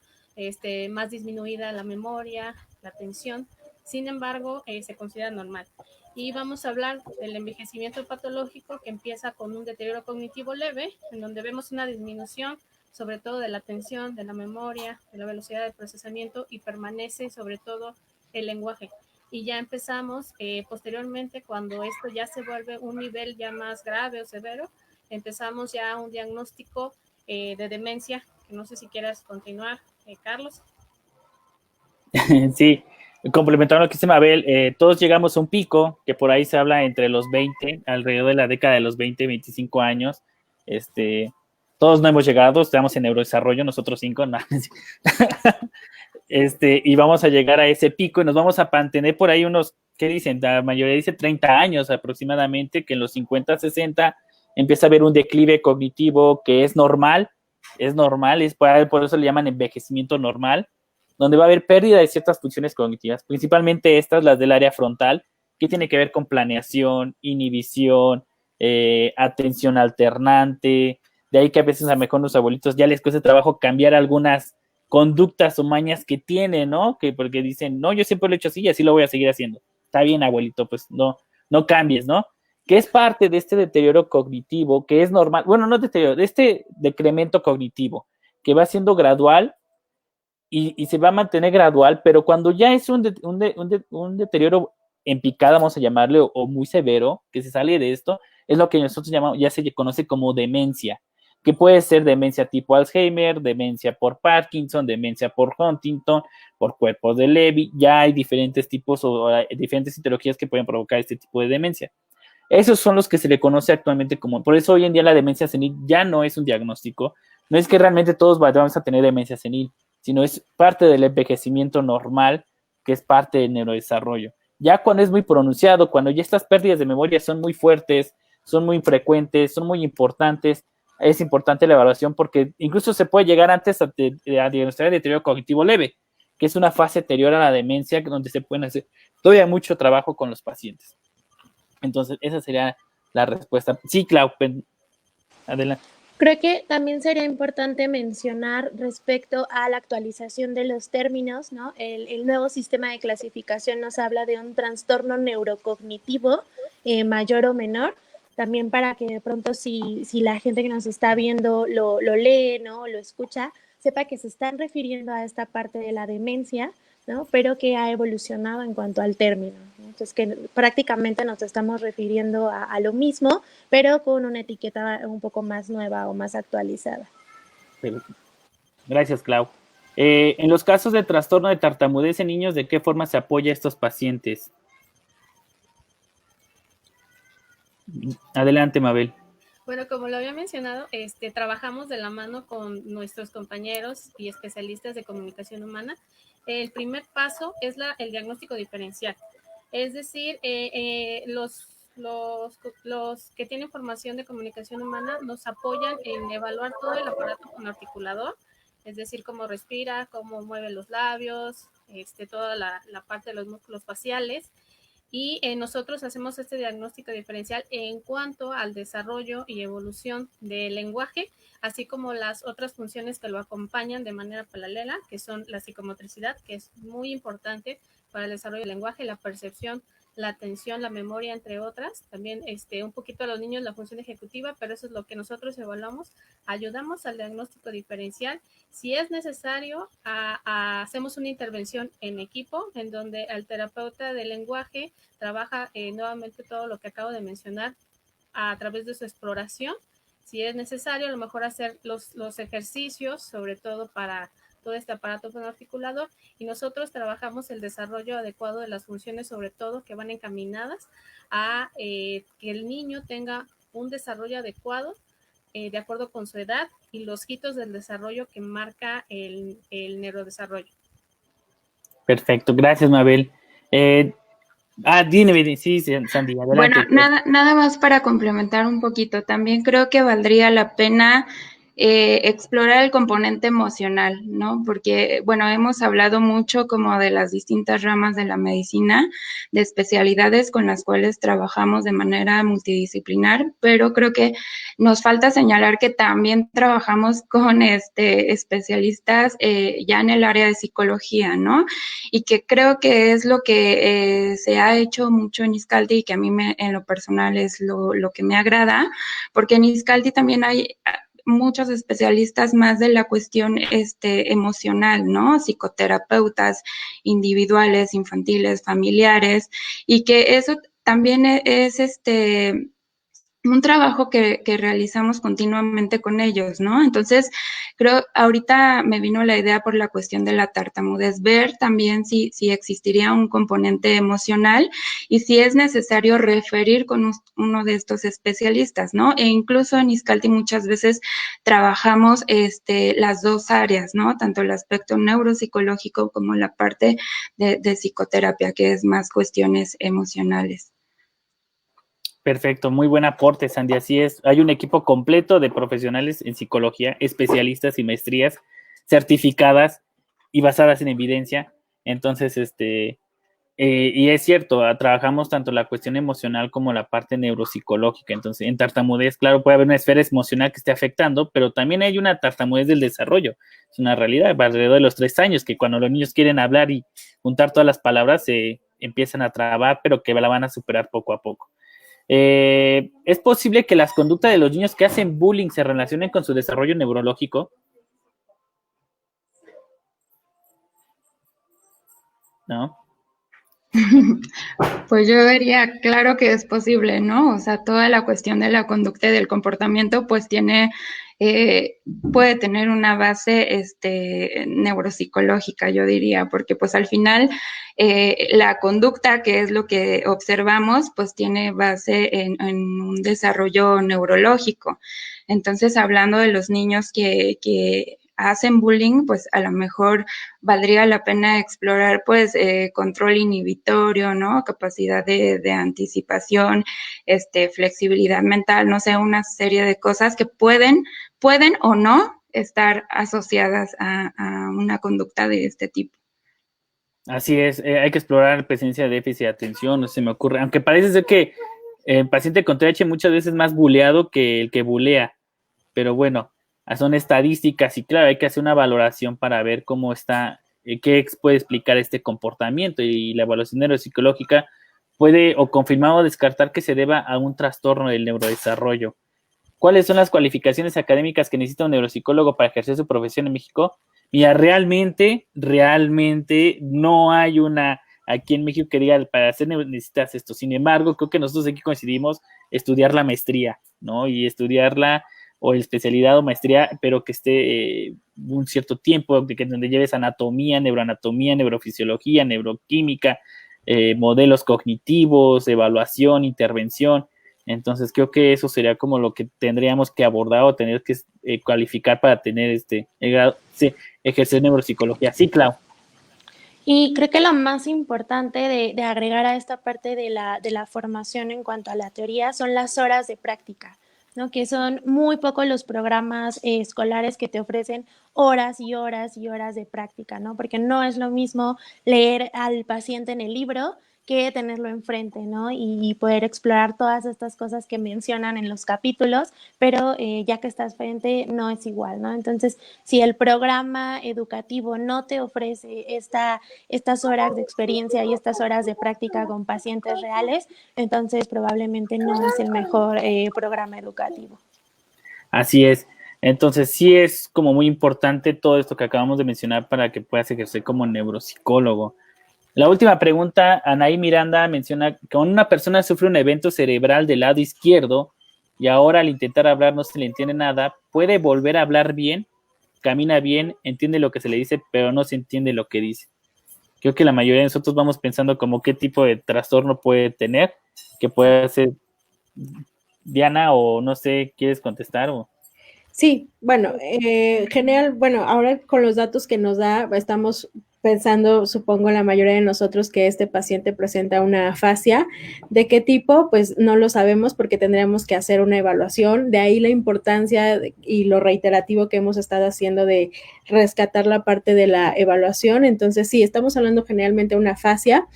más disminuida la memoria, la atención. Sin embargo, se considera normal. Y vamos a hablar del envejecimiento patológico, que empieza con un deterioro cognitivo leve, en donde vemos una disminución sobre todo de la atención, de la memoria, de la velocidad de procesamiento, y permanece sobre todo el lenguaje. Y ya empezamos posteriormente, cuando esto ya se vuelve un nivel ya más grave o severo, empezamos ya un diagnóstico de demencia, que no sé si quieras continuar, Carlos. Sí, complementando lo que dice Mabel, todos llegamos a un pico, que por ahí se habla entre los 20, alrededor de la década de los 20, 25 años. Todos no hemos llegado, estamos en neurodesarrollo, nosotros 5, no. Y vamos a llegar a ese pico y nos vamos a mantener por ahí unos, ¿qué dicen? La mayoría dice 30 años aproximadamente, que en los 50, 60 empieza a haber un declive cognitivo que es normal, por eso le llaman envejecimiento normal, donde va a haber pérdida de ciertas funciones cognitivas, principalmente estas, las del área frontal, que tiene que ver con planeación, inhibición, atención alternante. De ahí que a veces a lo mejor los abuelitos ya les cuesta trabajo cambiar algunas conductas o mañas que tienen, ¿no? Que porque dicen, no, yo siempre lo he hecho así y así lo voy a seguir haciendo. Está bien, abuelito, pues no cambies, ¿no? Que es parte de este deterioro cognitivo, que es normal, bueno, no deterioro, de este decremento cognitivo, que va siendo gradual y se va a mantener gradual, pero cuando ya es un deterioro en picada, vamos a llamarle, o muy severo, que se sale de esto, es lo que nosotros llamamos, ya se conoce como demencia, que puede ser demencia tipo Alzheimer, demencia por Parkinson, demencia por Huntington, por cuerpos de Levy. Ya hay diferentes tipos o diferentes etiologías que pueden provocar este tipo de demencia. Esos son los que se le conoce actualmente como, por eso hoy en día la demencia senil ya no es un diagnóstico, no es que realmente todos vamos a tener demencia senil, sino es parte del envejecimiento normal, que es parte del neurodesarrollo. Ya cuando es muy pronunciado, cuando ya estas pérdidas de memoria son muy fuertes, son muy frecuentes, son muy importantes, es importante la evaluación porque incluso se puede llegar antes a diagnosticar el deterioro cognitivo leve, que es una fase anterior a la demencia, donde se pueden hacer todavía mucho trabajo con los pacientes. Entonces, esa sería la respuesta. Sí, Clau, adelante. Creo que también sería importante mencionar respecto a la actualización de los términos, ¿no? El nuevo sistema de clasificación nos habla de un trastorno neurocognitivo mayor o menor, también para que de pronto si la gente que nos está viendo lo lee, ¿no?, lo escucha, sepa que se están refiriendo a esta parte de la demencia, ¿no?, pero que ha evolucionado en cuanto al término, ¿no? Entonces, que prácticamente nos estamos refiriendo a lo mismo, pero con una etiqueta un poco más nueva o más actualizada. Gracias, Clau. En los casos de trastorno de tartamudez en niños, ¿de qué forma se apoya a estos pacientes? Adelante, Mabel. Bueno, como lo había mencionado, trabajamos de la mano con nuestros compañeros y especialistas de comunicación humana. El primer paso es el diagnóstico diferencial. Es decir, los que tienen formación de comunicación humana nos apoyan en evaluar todo el aparato articulador, es decir, cómo respira, cómo mueve los labios, toda la parte de los músculos faciales. Y nosotros hacemos este diagnóstico diferencial en cuanto al desarrollo y evolución del lenguaje, así como las otras funciones que lo acompañan de manera paralela, que son la psicomotricidad, que es muy importante para el desarrollo del lenguaje, la percepción la atención, la memoria, entre otras. También un poquito a los niños la función ejecutiva, pero eso es lo que nosotros evaluamos. Ayudamos al diagnóstico diferencial. Si es necesario, hacemos una intervención en equipo, en donde el terapeuta del lenguaje trabaja nuevamente todo lo que acabo de mencionar a través de su exploración. Si es necesario, a lo mejor hacer los ejercicios, sobre todo para todo este aparato fonoarticulador, y nosotros trabajamos el desarrollo adecuado de las funciones, sobre todo que van encaminadas a que el niño tenga un desarrollo adecuado de acuerdo con su edad y los hitos del desarrollo que marca el neurodesarrollo. Perfecto, gracias, Mabel. Dime, sí, Sandy, adelante. Bueno, nada más para complementar un poquito. También creo que valdría la pena explorar el componente emocional, ¿no? Porque, bueno, hemos hablado mucho como de las distintas ramas de la medicina, de especialidades con las cuales trabajamos de manera multidisciplinar, pero creo que nos falta señalar que también trabajamos con especialistas ya en el área de psicología, ¿no? Y que creo que es lo que se ha hecho mucho en ISCALTI y que a mí en lo personal es lo que me agrada, porque en ISCALTI también hay muchos especialistas más de la cuestión emocional, ¿no? Psicoterapeutas individuales, infantiles, familiares, y que eso también es un trabajo que realizamos continuamente con ellos, ¿no? Entonces, creo, ahorita me vino la idea por la cuestión de la tartamudez, ver también si existiría un componente emocional y si es necesario referir con uno de estos especialistas, ¿no? E incluso en ISCALTI muchas veces trabajamos las dos áreas, ¿no? Tanto el aspecto neuropsicológico como la parte de psicoterapia, que es más cuestiones emocionales. Perfecto, muy buen aporte, Sandy. Así es, hay un equipo completo de profesionales en psicología, especialistas y maestrías certificadas y basadas en evidencia. Entonces, y es cierto, trabajamos tanto la cuestión emocional como la parte neuropsicológica. Entonces, en tartamudez, claro, puede haber una esfera emocional que esté afectando, pero también hay una tartamudez del desarrollo. Es una realidad, alrededor de los 3 años, que cuando los niños quieren hablar y juntar todas las palabras, se empiezan a trabar, pero que la van a superar poco a poco. ¿Es posible que las conductas de los niños que hacen bullying se relacionen con su desarrollo neurológico? ¿No? Pues yo vería, claro que es posible, ¿no? O sea, toda la cuestión de la conducta y del comportamiento, pues puede tener una base neuropsicológica, yo diría, porque pues al final la conducta, que es lo que observamos, pues tiene base en un desarrollo neurológico. Entonces, hablando de los niños que hacen bullying, pues a lo mejor valdría la pena explorar pues control inhibitorio, ¿no? Capacidad de anticipación, flexibilidad mental, no sé, una serie de cosas que pueden o no estar asociadas a una conducta de este tipo. Así es, hay que explorar presencia de déficit de atención, no se me ocurre, aunque parece ser que el paciente con TDAH muchas veces es más buleado que el que bulea, pero bueno, son estadísticas y claro, hay que hacer una valoración para ver cómo está, qué puede explicar este comportamiento, y la evaluación neuropsicológica puede o confirmar o descartar que se deba a un trastorno del neurodesarrollo. ¿Cuáles son las cualificaciones académicas que necesita un neuropsicólogo para ejercer su profesión en México? Mira, realmente no hay una aquí en México que diga, para hacer necesitas esto. Sin embargo, creo que nosotros aquí coincidimos estudiar la maestría, ¿no? Y estudiarla o especialidad o maestría, pero que esté un cierto tiempo, donde lleves anatomía, neuroanatomía, neurofisiología, neuroquímica, modelos cognitivos, evaluación, intervención. Entonces creo que eso sería como lo que tendríamos que abordar o tener que cualificar para tener ejercer neuropsicología. Sí, Clau. Y creo que lo más importante de agregar a esta parte de la formación en cuanto a la teoría son las horas de práctica, ¿no? Que son muy pocos los programas escolares que te ofrecen horas y horas y horas de práctica, ¿no? Porque no es lo mismo leer al paciente en el libro que tenerlo enfrente, ¿no? Y poder explorar todas estas cosas que mencionan en los capítulos, pero ya que estás frente no es igual, ¿no? Entonces, si el programa educativo no te ofrece estas horas de experiencia y estas horas de práctica con pacientes reales, entonces probablemente no es el mejor programa educativo. Así es. Entonces, sí es como muy importante todo esto que acabamos de mencionar para que puedas ejercer como neuropsicólogo. La última pregunta, Anaí Miranda menciona que cuando una persona sufre un evento cerebral del lado izquierdo y ahora al intentar hablar no se le entiende nada, ¿puede volver a hablar bien? Camina bien, entiende lo que se le dice, pero no se entiende lo que dice. Creo que la mayoría de nosotros vamos pensando como qué tipo de trastorno puede tener, que puede ser Diana, o no sé, ¿quieres contestar? Sí, bueno, genial. Bueno, ahora con los datos que nos da, estamos pensando, supongo la mayoría de nosotros, que este paciente presenta una afasia. ¿De qué tipo? Pues no lo sabemos porque tendríamos que hacer una evaluación. De ahí la importancia y lo reiterativo que hemos estado haciendo de rescatar la parte de la evaluación. Entonces, sí, estamos hablando generalmente de una afasia.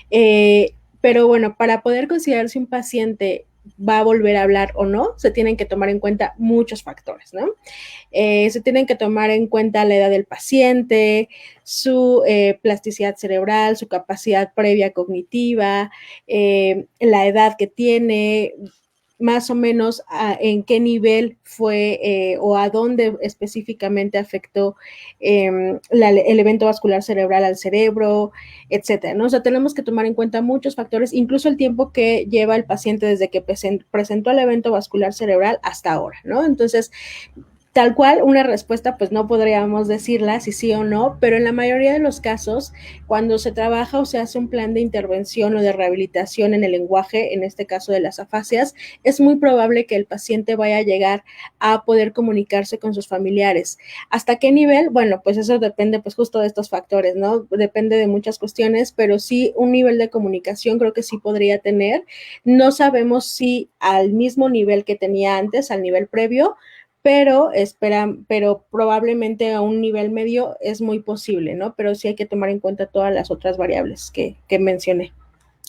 Pero bueno, para poder considerarse un paciente va a volver a hablar o no, se tienen que tomar en cuenta muchos factores, ¿no? Se tienen que tomar en cuenta la edad del paciente, su plasticidad cerebral, su capacidad previa cognitiva, la edad que tiene, más o menos en qué nivel fue o a dónde específicamente afectó el evento vascular cerebral al cerebro, etcétera, ¿no? O sea, tenemos que tomar en cuenta muchos factores, incluso el tiempo que lleva el paciente desde que presentó el evento vascular cerebral hasta ahora, ¿no? Entonces, tal cual, una respuesta, pues no podríamos decirla si sí o no, pero en la mayoría de los casos, cuando se trabaja o se hace un plan de intervención o de rehabilitación en el lenguaje, en este caso de las afasias, es muy probable que el paciente vaya a llegar a poder comunicarse con sus familiares. ¿Hasta qué nivel? Bueno, pues eso depende pues justo de estos factores, ¿no? Depende de muchas cuestiones, pero sí un nivel de comunicación creo que sí podría tener. No sabemos si al mismo nivel que tenía antes, al nivel previo, pero probablemente a un nivel medio es muy posible, ¿no? Pero sí hay que tomar en cuenta todas las otras variables que mencioné.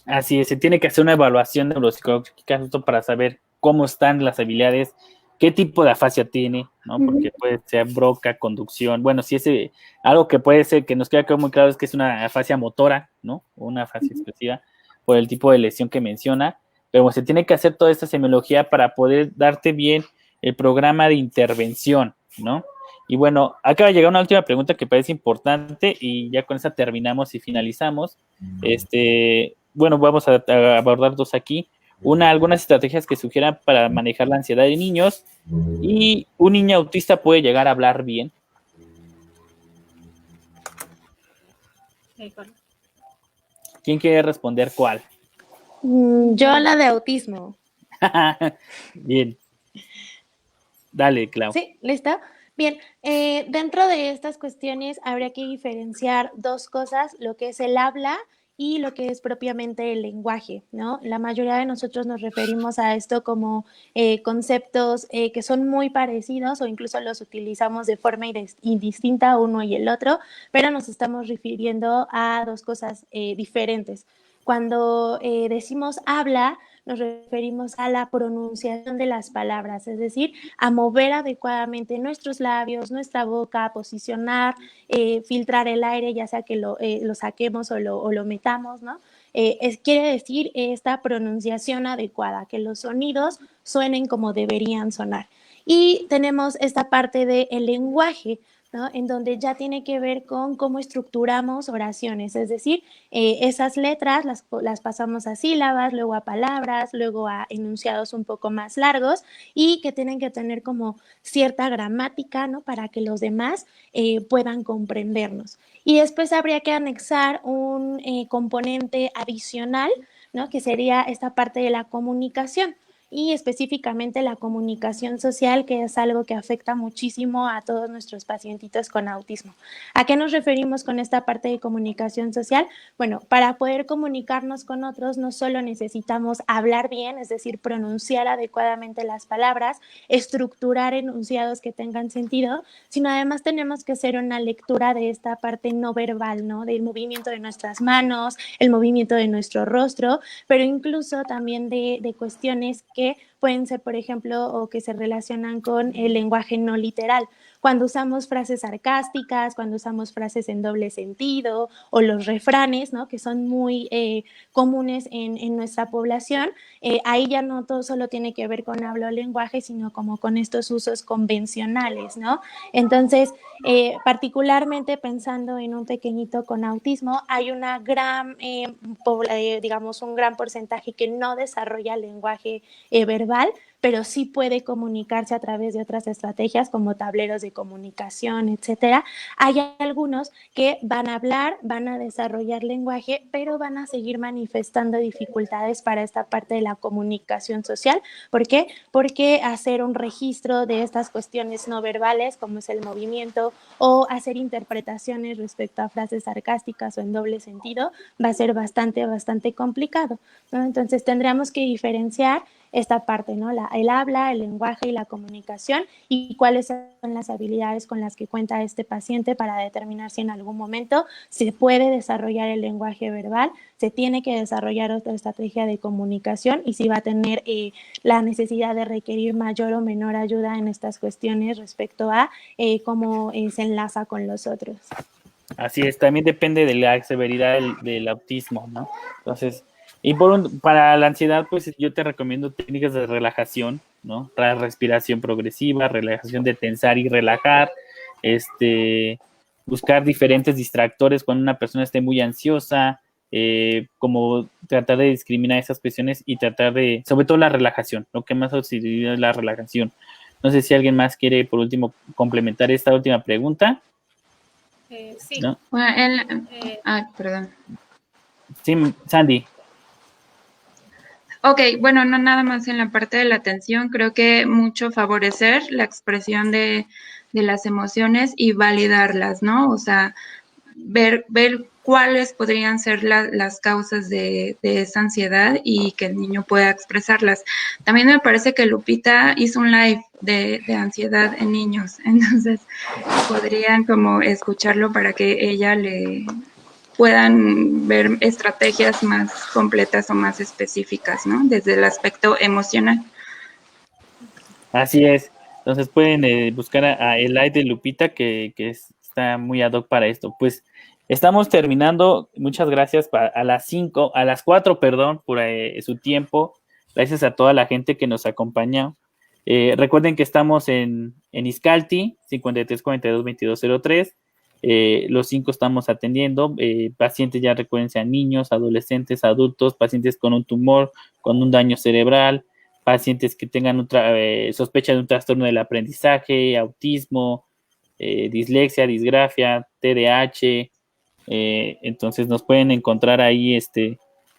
Así es, se tiene que hacer una evaluación neuropsicológica justo para saber cómo están las habilidades, qué tipo de afasia tiene, ¿no? Porque puede ser broca, conducción. Bueno, si ese, algo que puede ser que nos queda muy claro es que es una afasia motora, ¿no? O una afasia expresiva por el tipo de lesión que menciona. Pero se tiene que hacer toda esta semiología para poder darte bien el programa de intervención, ¿no? Y bueno, acaba de llegar una última pregunta que parece importante y ya con esa terminamos y finalizamos. Bueno, vamos a abordar dos aquí. Una, algunas estrategias que sugieran para manejar la ansiedad de niños, y un niño autista puede llegar a hablar bien. ¿Quién quiere responder cuál? Yo la de autismo. Bien. Dale, Clau. Sí, ¿lista? Bien, dentro de estas cuestiones habría que diferenciar dos cosas, lo que es el habla y lo que es propiamente el lenguaje, ¿no? La mayoría de nosotros nos referimos a esto como conceptos que son muy parecidos o incluso los utilizamos de forma indistinta uno y el otro, pero nos estamos refiriendo a dos cosas diferentes. Cuando decimos habla, nos referimos a la pronunciación de las palabras, es decir, a mover adecuadamente nuestros labios, nuestra boca, a posicionar, filtrar el aire, ya sea que lo saquemos o lo metamos, ¿no? Quiere decir esta pronunciación adecuada, que los sonidos suenen como deberían sonar. Y tenemos esta parte del lenguaje, ¿no? En donde ya tiene que ver con cómo estructuramos oraciones, es decir, esas letras las pasamos a sílabas, luego a palabras, luego a enunciados un poco más largos y que tienen que tener como cierta gramática, ¿no? Para que los demás puedan comprendernos. Y después habría que anexar un componente adicional, ¿no? Que sería esta parte de la comunicación. y específicamente la comunicación social, que es algo que afecta muchísimo a todos nuestros pacientitos con autismo. ¿A qué nos referimos con esta parte de comunicación social? Bueno, para poder comunicarnos con otros no solo necesitamos hablar bien, es decir, pronunciar adecuadamente las palabras, estructurar enunciados que tengan sentido, sino además tenemos que hacer una lectura de esta parte no verbal, ¿no? Del movimiento de nuestras manos, el movimiento de nuestro rostro, pero incluso también de cuestiones que pueden ser, por ejemplo, o que se relacionan con el lenguaje no literal. Cuando usamos frases sarcásticas, cuando usamos frases en doble sentido o los refranes, ¿no? Que son muy comunes en nuestra población, ahí ya no todo solo tiene que ver con habla o lenguaje, sino como con estos usos convencionales, ¿no? Entonces, particularmente pensando en un pequeñito con autismo, hay una gran, digamos, un gran porcentaje que no desarrolla lenguaje verbal, pero sí puede comunicarse a través de otras estrategias como tableros de comunicación, etcétera. Hay algunos que van a hablar, van a desarrollar lenguaje, pero van a seguir manifestando dificultades para esta parte de la comunicación social. ¿Por qué? Porque hacer un registro de estas cuestiones no verbales, como es el movimiento, o hacer interpretaciones respecto a frases sarcásticas o en doble sentido, va a ser bastante complicado, ¿no? Entonces tendríamos que diferenciar esta parte, ¿no? El habla, el lenguaje y la comunicación, y cuáles son las habilidades con las que cuenta este paciente para determinar si en algún momento se puede desarrollar el lenguaje verbal, se tiene que desarrollar otra estrategia de comunicación y si va a tener la necesidad de requerir mayor o menor ayuda en estas cuestiones respecto a cómo se enlaza con los otros. Así es, también depende de la severidad del autismo, ¿no? Entonces, y para la ansiedad, pues yo te recomiendo técnicas de relajación, ¿no? Respiración progresiva, relajación de tensar y relajar, buscar diferentes distractores cuando una persona esté muy ansiosa, como tratar de discriminar esas cuestiones y tratar de, sobre todo la relajación, lo que más auxilia es la relajación. No sé si alguien más quiere, por último, complementar esta última pregunta. Sí. ¿No? Bueno, perdón. Sí, Sandy. Ok, bueno, no nada más en la parte de la atención, creo que mucho favorecer la expresión de las emociones y validarlas, ¿no? O sea, ver cuáles podrían ser las causas de esa ansiedad y que el niño pueda expresarlas. También me parece que Lupita hizo un live de ansiedad en niños, entonces podrían como escucharlo para que ella puedan ver estrategias más completas o más específicas, ¿no? Desde el aspecto emocional. Así es. Entonces pueden buscar a el live de Lupita que está muy ad hoc para esto. Pues estamos terminando. Muchas gracias a las 4, perdón, por su tiempo. Gracias a toda la gente que nos acompaña. Recuerden que estamos en Izcalti, 5342-2203. Los 5 estamos atendiendo. Pacientes, ya recuerden, sean niños, adolescentes, adultos, pacientes con un tumor, con un daño cerebral, pacientes que tengan sospecha de un trastorno del aprendizaje, autismo, dislexia, disgrafia, TDAH. Entonces nos pueden encontrar ahí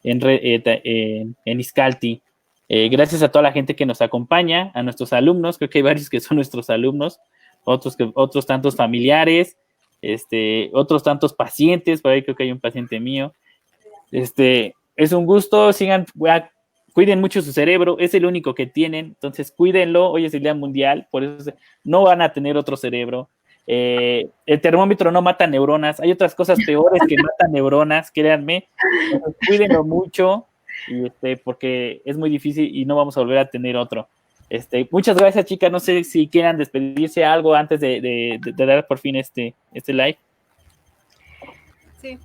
en Izcalti. Gracias a toda la gente que nos acompaña, a nuestros alumnos, creo que hay varios que son nuestros alumnos, otros tantos familiares, otros tantos pacientes, por ahí creo que hay un paciente mío. Es un gusto, cuiden mucho su cerebro, es el único que tienen, entonces cuídenlo. Hoy es el Día Mundial, por eso no van a tener otro cerebro. El termómetro no mata neuronas, hay otras cosas peores que matan neuronas, créanme. Entonces, cuídenlo mucho, porque es muy difícil y no vamos a volver a tener otro. Muchas gracias, chicas. No sé si quieran despedirse algo antes de dar por fin este live. Sí.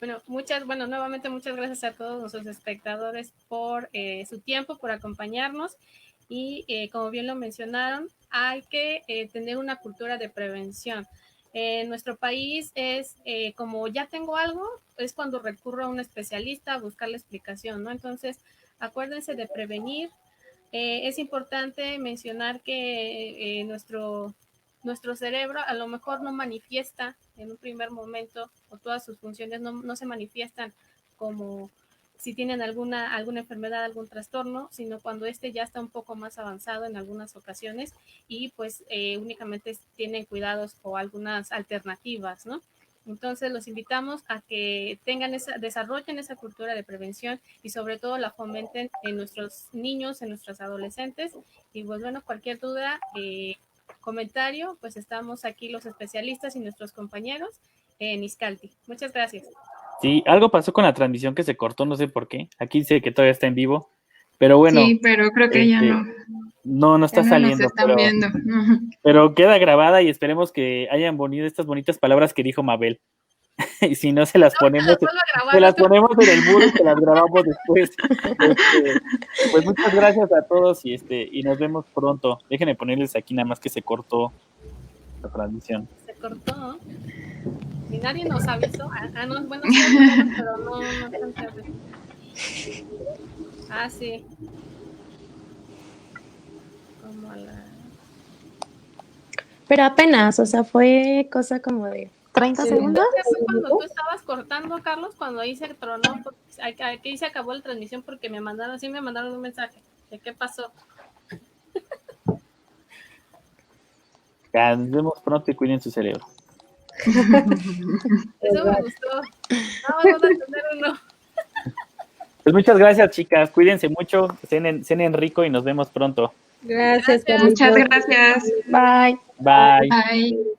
Nuevamente muchas gracias a todos nuestros espectadores por su tiempo, por acompañarnos y como bien lo mencionaron, hay que tener una cultura de prevención. En nuestro país es como ya tengo algo, es cuando recurro a un especialista a buscar la explicación, ¿no? Entonces, acuérdense de prevenir. Es importante mencionar que nuestro cerebro a lo mejor no manifiesta en un primer momento, o todas sus funciones no se manifiestan como si tienen alguna enfermedad, algún trastorno, sino cuando ya está un poco más avanzado en algunas ocasiones y pues únicamente tienen cuidados o algunas alternativas, ¿no? Entonces los invitamos a que desarrollen esa cultura de prevención y sobre todo la fomenten en nuestros niños, en nuestros adolescentes. Y pues bueno, cualquier duda, comentario, pues estamos aquí los especialistas y nuestros compañeros en Iscalti. Muchas gracias. Sí, algo pasó con la transmisión que se cortó, no sé por qué. Aquí dice que todavía está en vivo, pero bueno. Sí, pero creo que ya no. No está saliendo, nos están viendo. Pero queda grabada y esperemos que hayan ponido estas bonitas palabras que dijo Mabel. Y si no, se las ponemos en el muro y se las grabamos después. Pues muchas gracias a todos y nos vemos pronto. Déjenme ponerles aquí nada más que se cortó la transmisión. Se cortó. Y nadie nos avisó. No, bueno, pero no sí. Como a la... Pero apenas, o sea, fue cosa como de 30 segundos. Fue cuando tú estabas cortando, Carlos, cuando ahí se tronó, aquí se acabó la transmisión porque me mandaron un mensaje de qué pasó. Ya, nos vemos pronto y cuiden su cerebro. Eso me gustó. Vamos a tener uno. Pues muchas gracias, chicas. Cuídense mucho, cenen rico y nos vemos pronto. Gracias. Muchas gracias. Bye. Bye. Bye.